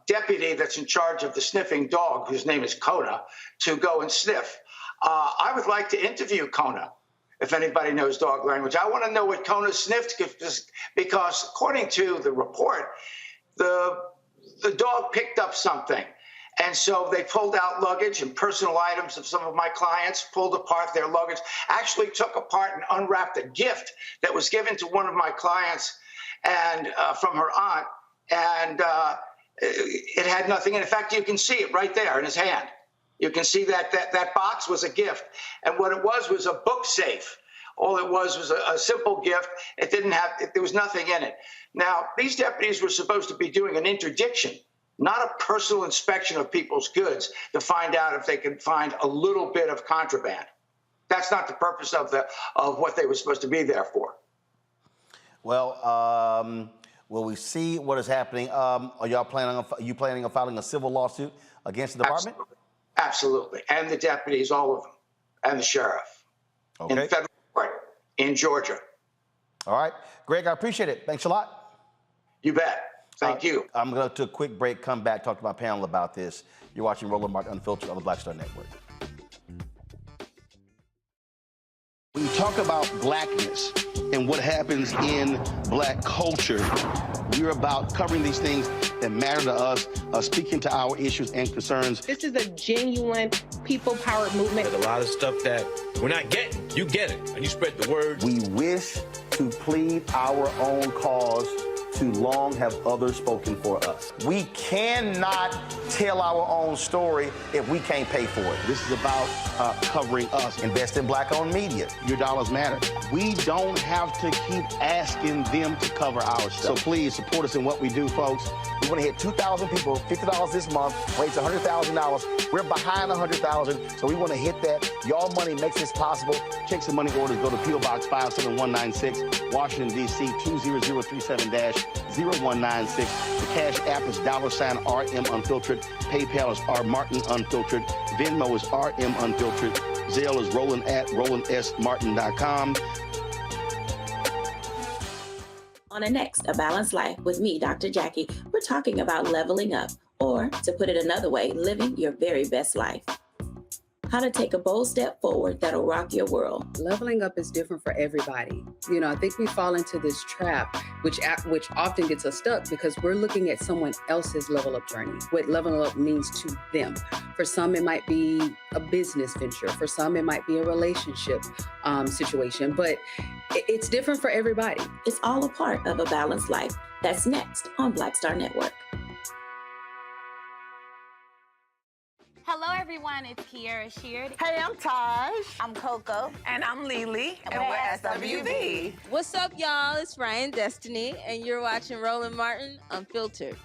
deputy that's in charge of the sniffing dog, whose name is Kona, to go and sniff. I would like to interview Kona, if anybody knows dog language. I want to know what Kona sniffed, because according to the report, the dog picked up something. And so they pulled out luggage and personal items of some of my clients, pulled apart their luggage, actually took apart and unwrapped a gift that was given to one of my clients and from her aunt, and it had nothing in it. In fact, you can see it right there in his hand. You can see that box was a gift, and what it was a book safe. All it was a simple gift. It didn't have, there was nothing in it. Now, these deputies were supposed to be doing an interdiction, not a personal inspection of people's goods to find out if they can find a little bit of contraband. That's not the purpose of what they were supposed to be there for. Well, will we see what is happening? Are you planning on filing a civil lawsuit against the department? Absolutely. And the deputies, all of them, and the sheriff. Okay. In federal court in Georgia. All right. Greg, I appreciate it. Thanks a lot. You bet. Thank you. I'm going to take a quick break, come back, talk to my panel about this. You're watching Roland Martin Unfiltered on the Black Star Network. When you talk about blackness and what happens in black culture, we're about covering these things that matter to us, speaking to our issues and concerns. This is a genuine people-powered movement. There's a lot of stuff that we're not getting. You get it, and you spread the word. We wish to plead our own cause. Too long have others spoken for us. We cannot tell our own story if we can't pay for it. This is about covering us. Invest in black-owned media. Your dollars matter. We don't have to keep asking them to cover our stuff. So please support us in what we do, folks. We want to hit 2,000 people, $50 this month, raise $100,000. We're behind $100,000, so we want to hit that. Y'all money makes this possible. Check some money orders. Go to P.O. Box 57196, Washington, D.C. 20037-0196. The Cash App is $RM Unfiltered. PayPal is R Martin Unfiltered. Venmo is RM Unfiltered. Zelle is Roland at RolandSMartin.com. On the next A Balanced Life with me, Dr. Jackie, we're talking about leveling up, or to put it another way, living your very best life. How to take a bold step forward that'll rock your world. Leveling up is different for everybody. You know, I think we fall into this trap, which often gets us stuck because we're looking at someone else's level up journey, what leveling up means to them. For some, it might be a business venture. For some, it might be a relationship situation, but it's different for everybody. It's all a part of A Balanced Life. That's next on Black Star Network. Hello, everyone. It's Kiara Sheard. Hey, I'm Taj. I'm Coco. And I'm Lily. And we're SWV. What's up, y'all? It's Ryan Destiny, and you're watching Roland Martin Unfiltered.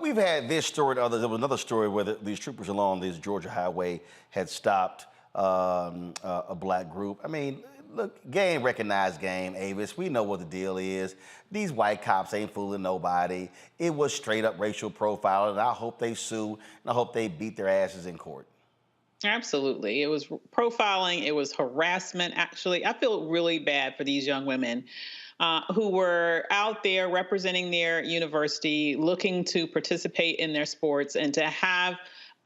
We've had this story and others. There was another story where these troopers along this Georgia highway had stopped a black group. I mean, look, game recognized game, Avis. We know what the deal is. These white cops ain't fooling nobody. It was straight up racial profiling, and I hope they sue, and I hope they beat their asses in court. Absolutely. It was profiling. It was harassment, actually. I feel really bad for these young women who were out there representing their university, looking to participate in their sports, and to have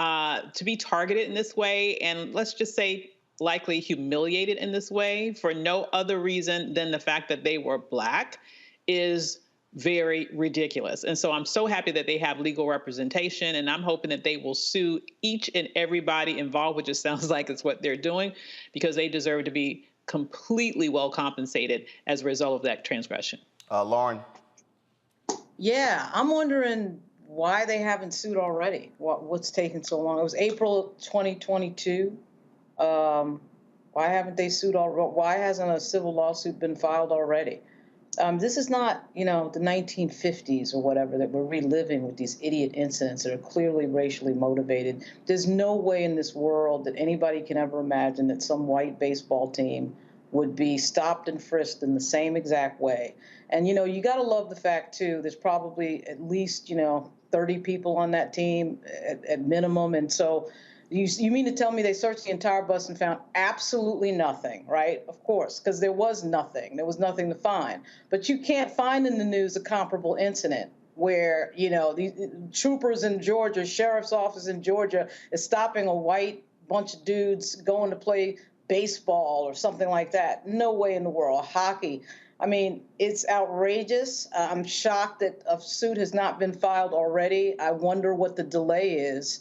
to be targeted in this way, and let's just say likely humiliated in this way for no other reason than the fact that they were Black is very ridiculous. And so I'm so happy that they have legal representation, and I'm hoping that they will sue each and everybody involved, which it sounds like it's what they're doing, because they deserve to be completely well compensated as a result of that transgression. Lauren? Yeah, I'm wondering why they haven't sued already. What's taking so long? It was April 2022. Why haven't they sued already? Why hasn't a civil lawsuit been filed already? This is not, the 1950s or whatever that we're reliving with these idiot incidents that are clearly racially motivated. There's no way in this world that anybody can ever imagine that some white baseball team would be stopped and frisked in the same exact way. And, you got to love the fact, too, there's probably at least, 30 people on that team at minimum. And so you mean to tell me they searched the entire bus and found absolutely nothing, right? Of course, because there was nothing. There was nothing to find. But you can't find in the news a comparable incident where, these troopers in Georgia, sheriff's office in Georgia is stopping a white bunch of dudes going to play baseball or something like that. No way in the world. Hockey. I mean, it's outrageous. I'm shocked that a suit has not been filed already. I wonder what the delay is.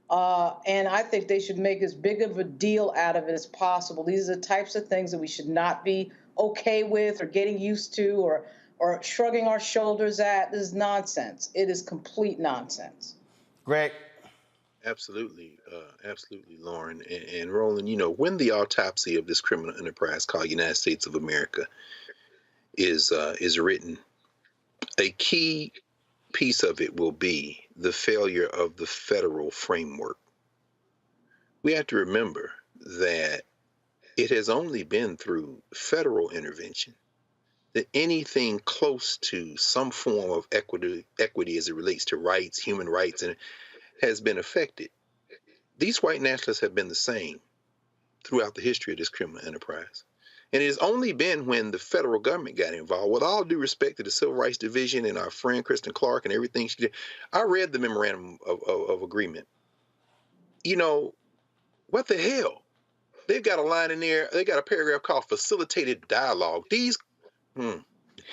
And I think they should make as big of a deal out of it as possible. These are the types of things that we should not be okay with or getting used to or shrugging our shoulders at. This is nonsense. It is complete nonsense. Greg? Absolutely, Lauren. And Roland, when the autopsy of this criminal enterprise called United States of America is written, a key piece of it will be the failure of the federal framework. We have to remember that it has only been through federal intervention that anything close to some form of equity as it relates to rights, human rights, and has been affected. These white nationalists have been the same throughout the history of this criminal enterprise. And it has only been when the federal government got involved, with all due respect to the Civil Rights Division and our friend Kristen Clark and everything she did. I read the memorandum of agreement. What the hell? They've got a line in there. They got a paragraph called facilitated dialogue.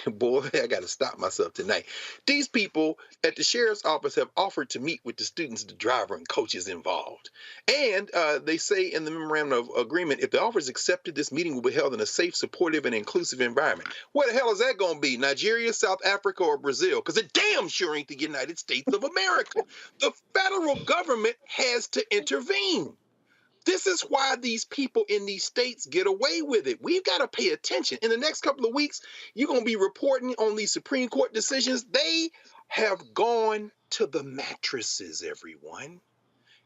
Boy, I got to stop myself tonight. These people at the sheriff's office have offered to meet with the students, the driver, and coaches involved. And they say in the memorandum of agreement, if the offer is accepted, this meeting will be held in a safe, supportive, and inclusive environment. Where the hell is that going to be? Nigeria, South Africa, or Brazil? Because it damn sure ain't the United States of America. The federal government has to intervene. This is why these people in these states get away with it. We've got to pay attention. In the next couple of weeks, you're going to be reporting on these Supreme Court decisions. They have gone to the mattresses, everyone,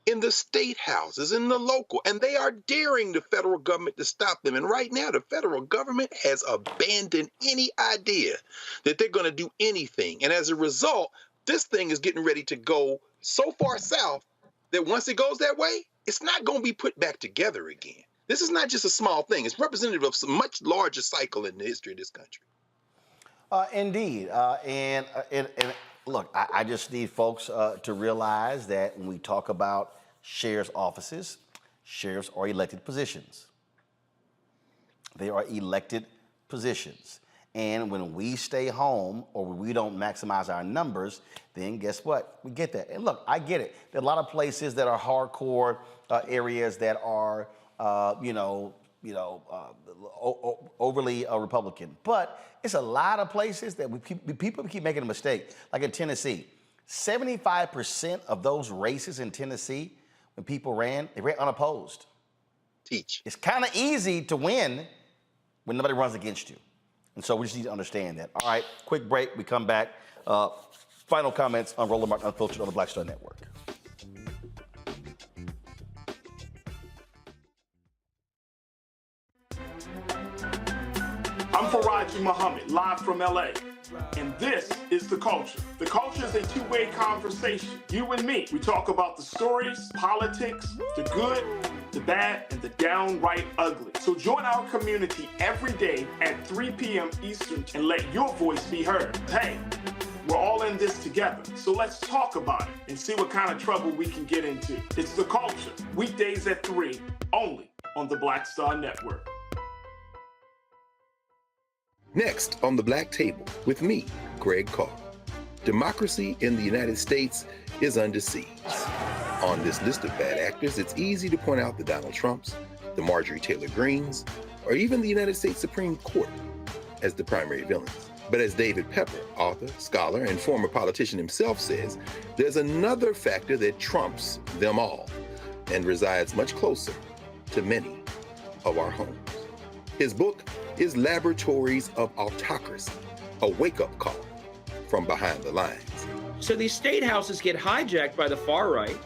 in the state houses, in the local, and they are daring the federal government to stop them. And right now, the federal government has abandoned any idea that they're going to do anything. And as a result, this thing is getting ready to go so far south that once it goes that way, it's not going to be put back together again. This is not just a small thing. It's representative of some much larger cycle in the history of this country. Indeed. And look, I just need folks to realize that when we talk about sheriff's offices, sheriffs are elected positions. They are elected positions. And when we stay home or when we don't maximize our numbers, then guess what? We get that. And look, I get it. There are a lot of places that are hardcore areas that are, overly Republican. But it's a lot of places that people keep making a mistake. Like in Tennessee, 75% of those races in Tennessee, when people ran, they ran unopposed. Teach. It's kind of easy to win when nobody runs against you. And so we just need to understand that. All right, quick break. We come back. Final comments on Roland Martin Unfiltered on the Black Star Network. I'm Faraji Muhammad, live from LA. And this is The Culture. The Culture is a two-way conversation. You and me. We talk about the stories, politics, the good, the bad, and the downright ugly. So join our community every day at 3 p.m. Eastern and let your voice be heard. Hey, we're all in this together. So let's talk about it and see what kind of trouble we can get into. It's The Culture, weekdays at 3, only on the Black Star Network. Next on the Black Table with me, Greg Carr. Democracy in the United States is under siege. On this list of bad actors, it's easy to point out the Donald Trumps, the Marjorie Taylor Greenes, or even the United States Supreme Court as the primary villains. But as David Pepper, author, scholar, and former politician himself says, there's another factor that trumps them all and resides much closer to many of our homes. His book is Laboratories of Autocracy, a wake-up call from behind the lines. So these state houses get hijacked by the far right,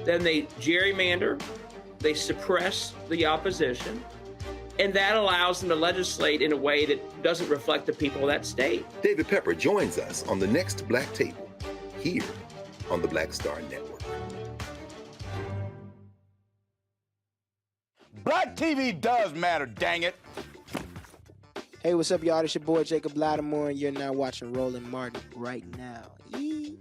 then they gerrymander, they suppress the opposition, and that allows them to legislate in a way that doesn't reflect the people of that state. David Pepper joins us on the next Black Table, here on the Black Star Network. Black TV does matter, dang it. Hey, what's up, y'all? It's your boy Jacob Lattimore, and you're now watching Roland Martin right now. Yee.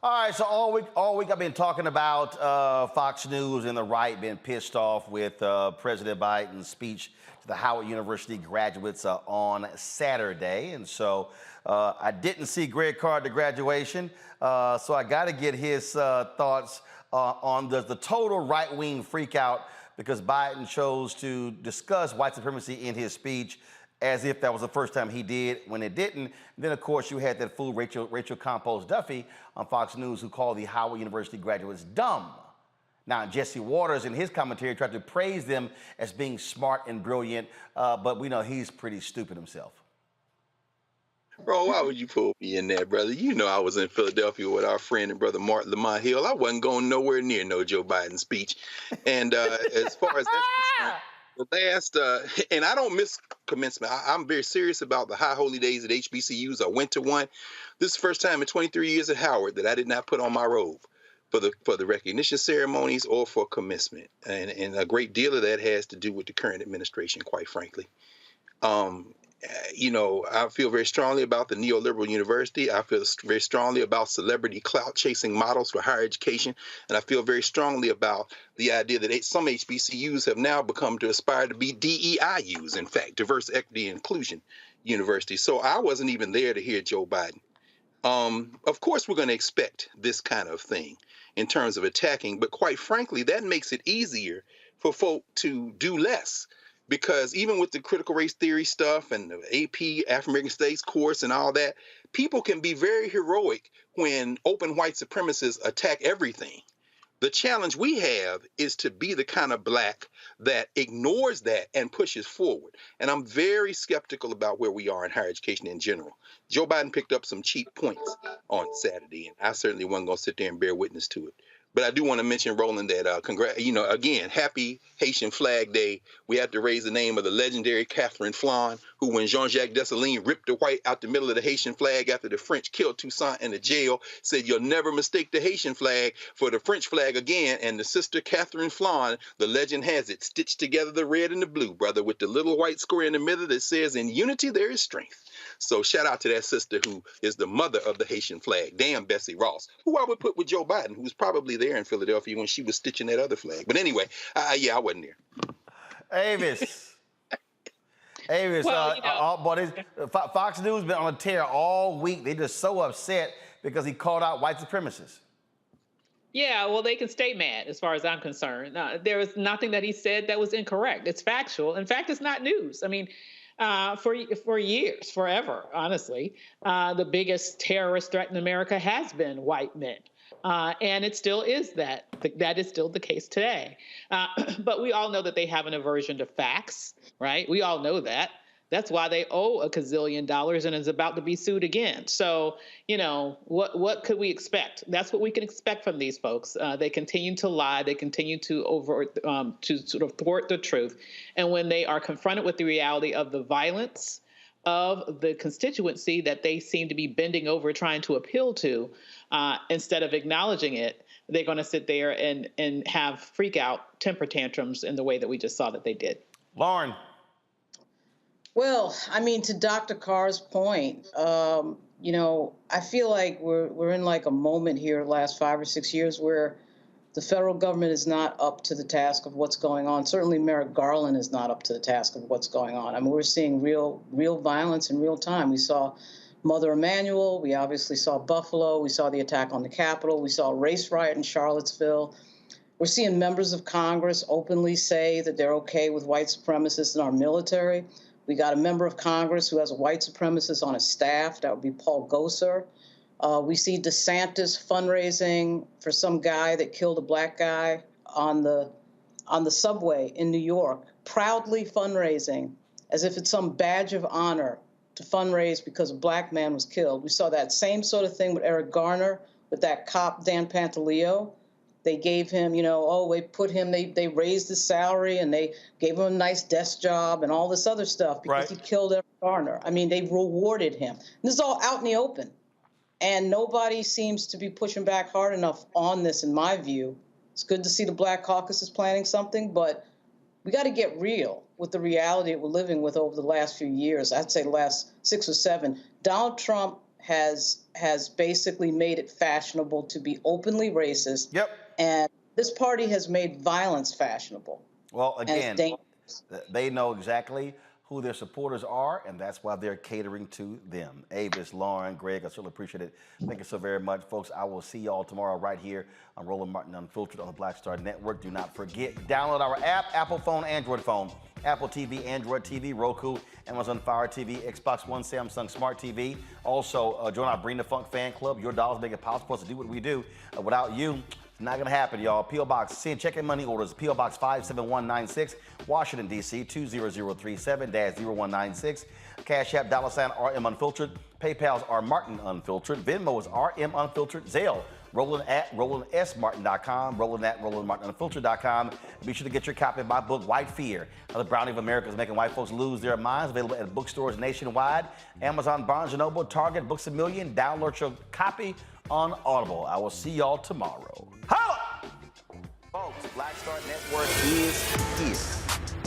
All right, so all week I've been talking about Fox News and the right being pissed off with President Biden's speech to the Howard University graduates on Saturday. And so I didn't see Greg Carr at the graduation, so I got to get his thoughts on the total right-wing freakout because Biden chose to discuss white supremacy in his speech as if that was the first time he did, when it didn't. Then, of course, you had that fool Rachel Campos Duffy on Fox News who called the Howard University graduates dumb. Now, Jesse Waters in his commentary tried to praise them as being smart and brilliant, but we know he's pretty stupid himself. Bro, why would you pull me in there, brother? You know I was in Philadelphia with our friend and brother Martin Lamont Hill. I wasn't going nowhere near no Joe Biden speech. And as far as that's concerned, the last, and I don't miss commencement. I'm very serious about the high holy days at HBCUs. I went to one. This is the first time in 23 years at Howard that I did not put on my robe for the recognition ceremonies or for commencement. And a great deal of that has to do with the current administration, quite frankly. I feel very strongly about the neoliberal university. I feel very strongly about celebrity clout chasing models for higher education. And I feel very strongly about the idea that some HBCUs have now become to aspire to be DEIUs, in fact, diverse, equity, and inclusion universities. So I wasn't even there to hear Joe Biden. Of course, we're going to expect this kind of thing in terms of attacking. But quite frankly, that makes it easier for folk to do less. Because even with the critical race theory stuff and the AP African American Studies course and all that, people can be very heroic when open white supremacists attack everything. The challenge we have is to be the kind of black that ignores that and pushes forward. And I'm very skeptical about where we are in higher education in general. Joe Biden picked up some cheap points on Saturday, and I certainly wasn't going to sit there and bear witness to it. But I do want to mention, Roland, that, again, happy Haitian Flag Day. We have to raise the name of the legendary Catherine Flon, who, when Jean-Jacques Dessalines ripped the white out the middle of the Haitian flag after the French killed Toussaint in the jail, said, "You'll never mistake the Haitian flag for the French flag again." And the sister Catherine Flon, the legend has it, stitched together the red and the blue, brother, with the little white square in the middle that says, "In unity there is strength." So shout out to that sister who is the mother of the Haitian flag. Damn Bessie Ross, who I would put with Joe Biden, who was probably there in Philadelphia when she was stitching that other flag. But anyway, I wasn't there. Avis. Fox News been on a tear all week. They're just so upset because he called out white supremacists. Yeah, well, they can stay mad as far as I'm concerned. There was nothing that he said that was incorrect. It's factual. In fact, it's not news. I mean, for years, forever, honestly, the biggest terrorist threat in America has been white men. And it still is that. That is still the case today. But we all know that they have an aversion to facts, right? We all know that. That's why they owe $1 gazillion and is about to be sued again. So, what could we expect? That's what we can expect from these folks. They continue to lie. They continue to sort of thwart the truth. And when they are confronted with the reality of the violence of the constituency that they seem to be bending over trying to appeal to, instead of acknowledging it, they're going to sit there and have freak out temper tantrums in the way that we just saw that they did. Lauren. Well, I mean, to Dr. Carr's point, I feel like we're in like a moment here the last 5 or 6 years where the federal government is not up to the task of what's going on. Certainly Merrick Garland is not up to the task of what's going on. I mean, we're seeing real violence in real time. We saw Mother Emanuel. We obviously saw Buffalo. We saw the attack on the Capitol. We saw a race riot in Charlottesville. We're seeing members of Congress openly say that they're okay with white supremacists in our military. We got a member of Congress who has a white supremacist on his staff. That would be Paul Gosar. We see DeSantis fundraising for some guy that killed a black guy on the subway in New York, proudly fundraising as if it's some badge of honor to fundraise because a black man was killed. We saw that same sort of thing with Eric Garner, with that cop, Dan Pantaleo. They gave him, they raised his salary and they gave him a nice desk job and all this other stuff because he killed Eric Garner. I mean, they rewarded him. And this is all out in the open. And nobody seems to be pushing back hard enough on this, in my view. It's good to see the Black Caucus is planning something, but we got to get real with the reality that we're living with over the last few years. I'd say the last 6 or 7. Donald Trump has basically made it fashionable to be openly racist. Yep. And this party has made violence fashionable. Well, again, they know exactly who their supporters are, and that's why they're catering to them. Avis, Lauren, Greg, I certainly appreciate it. Thank you so very much, folks. I will see you all tomorrow right here on Roland Martin Unfiltered on the Black Star Network. Do not forget, download our app, Apple phone, Android phone, Apple TV, Android TV, Roku, Amazon Fire TV, Xbox One, Samsung Smart TV. Also, join our Bring the Funk fan club. Your dollars make it possible for us to do what we do. Without you, it's not going to happen, y'all. P.O. Box, send check and money orders. P.O. Box 57196, Washington, D.C. 20037-0196. Cash App, $RM Unfiltered. PayPal's R Martin Unfiltered. Venmo is RM Unfiltered. Zelle, Roland at RolandSMartin.com. Roland at RolandMartinUnfiltered.com. Be sure to get your copy of my book, White Fear, How the Browning of America is Making White Folks Lose Their Minds. Available at bookstores nationwide. Amazon, Barnes & Noble, Target, Books A Million. Download your copy on Audible. I will see y'all tomorrow. Holla! Folks, Black Star Network is here.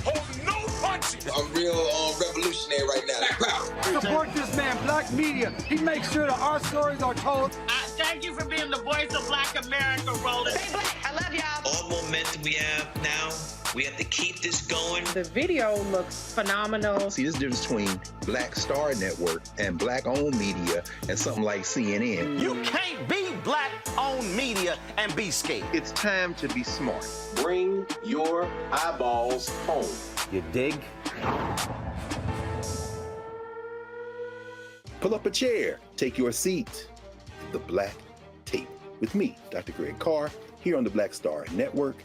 hold no punches. I'm real revolutionary right now. Support this man, Black media. He makes sure that our stories are told. Thank you for being the voice of Black America, Roland. Stay Black. I love y'all. All momentum we have now, we have to keep this going. The video looks phenomenal. See, there's a difference between Black Star Network and Black-owned media and something like CNN. You can't be Black-owned media and be scared. It's time to be smart. Bring your eyeballs home. You dig? Pull up a chair, take your seat. The Black Tape with me, Dr. Greg Carr, here on the Black Star Network.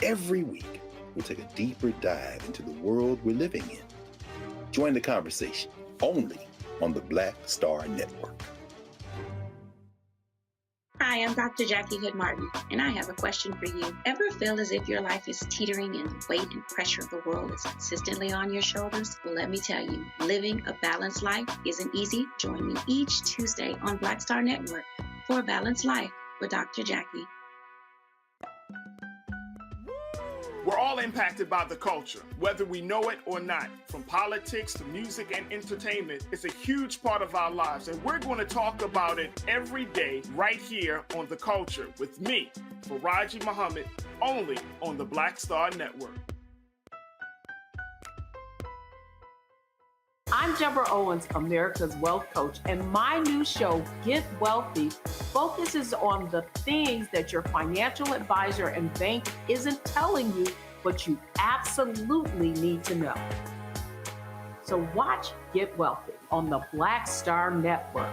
Every week, we'll take a deeper dive into the world we're living in. Join the conversation only on the Black Star Network. Hi, I'm Dr. Jackie Hood Martin, and I have a question for you. Ever feel as if your life is teetering and the weight and pressure of the world is consistently on your shoulders? Well, let me tell you, living a balanced life isn't easy. Join me each Tuesday on Black Star Network for A Balanced Life with Dr. Jackie. We're all impacted by the culture, whether we know it or not. From politics to music and entertainment, it's a huge part of our lives, and we're going to talk about it every day right here on The Culture with me, Faraji Muhammad, only on the Black Star Network. I'm Deborah Owens, America's Wealth Coach, and my new show, Get Wealthy, focuses on the things that your financial advisor and bank isn't telling you, but you absolutely need to know. So watch Get Wealthy on the Black Star Network.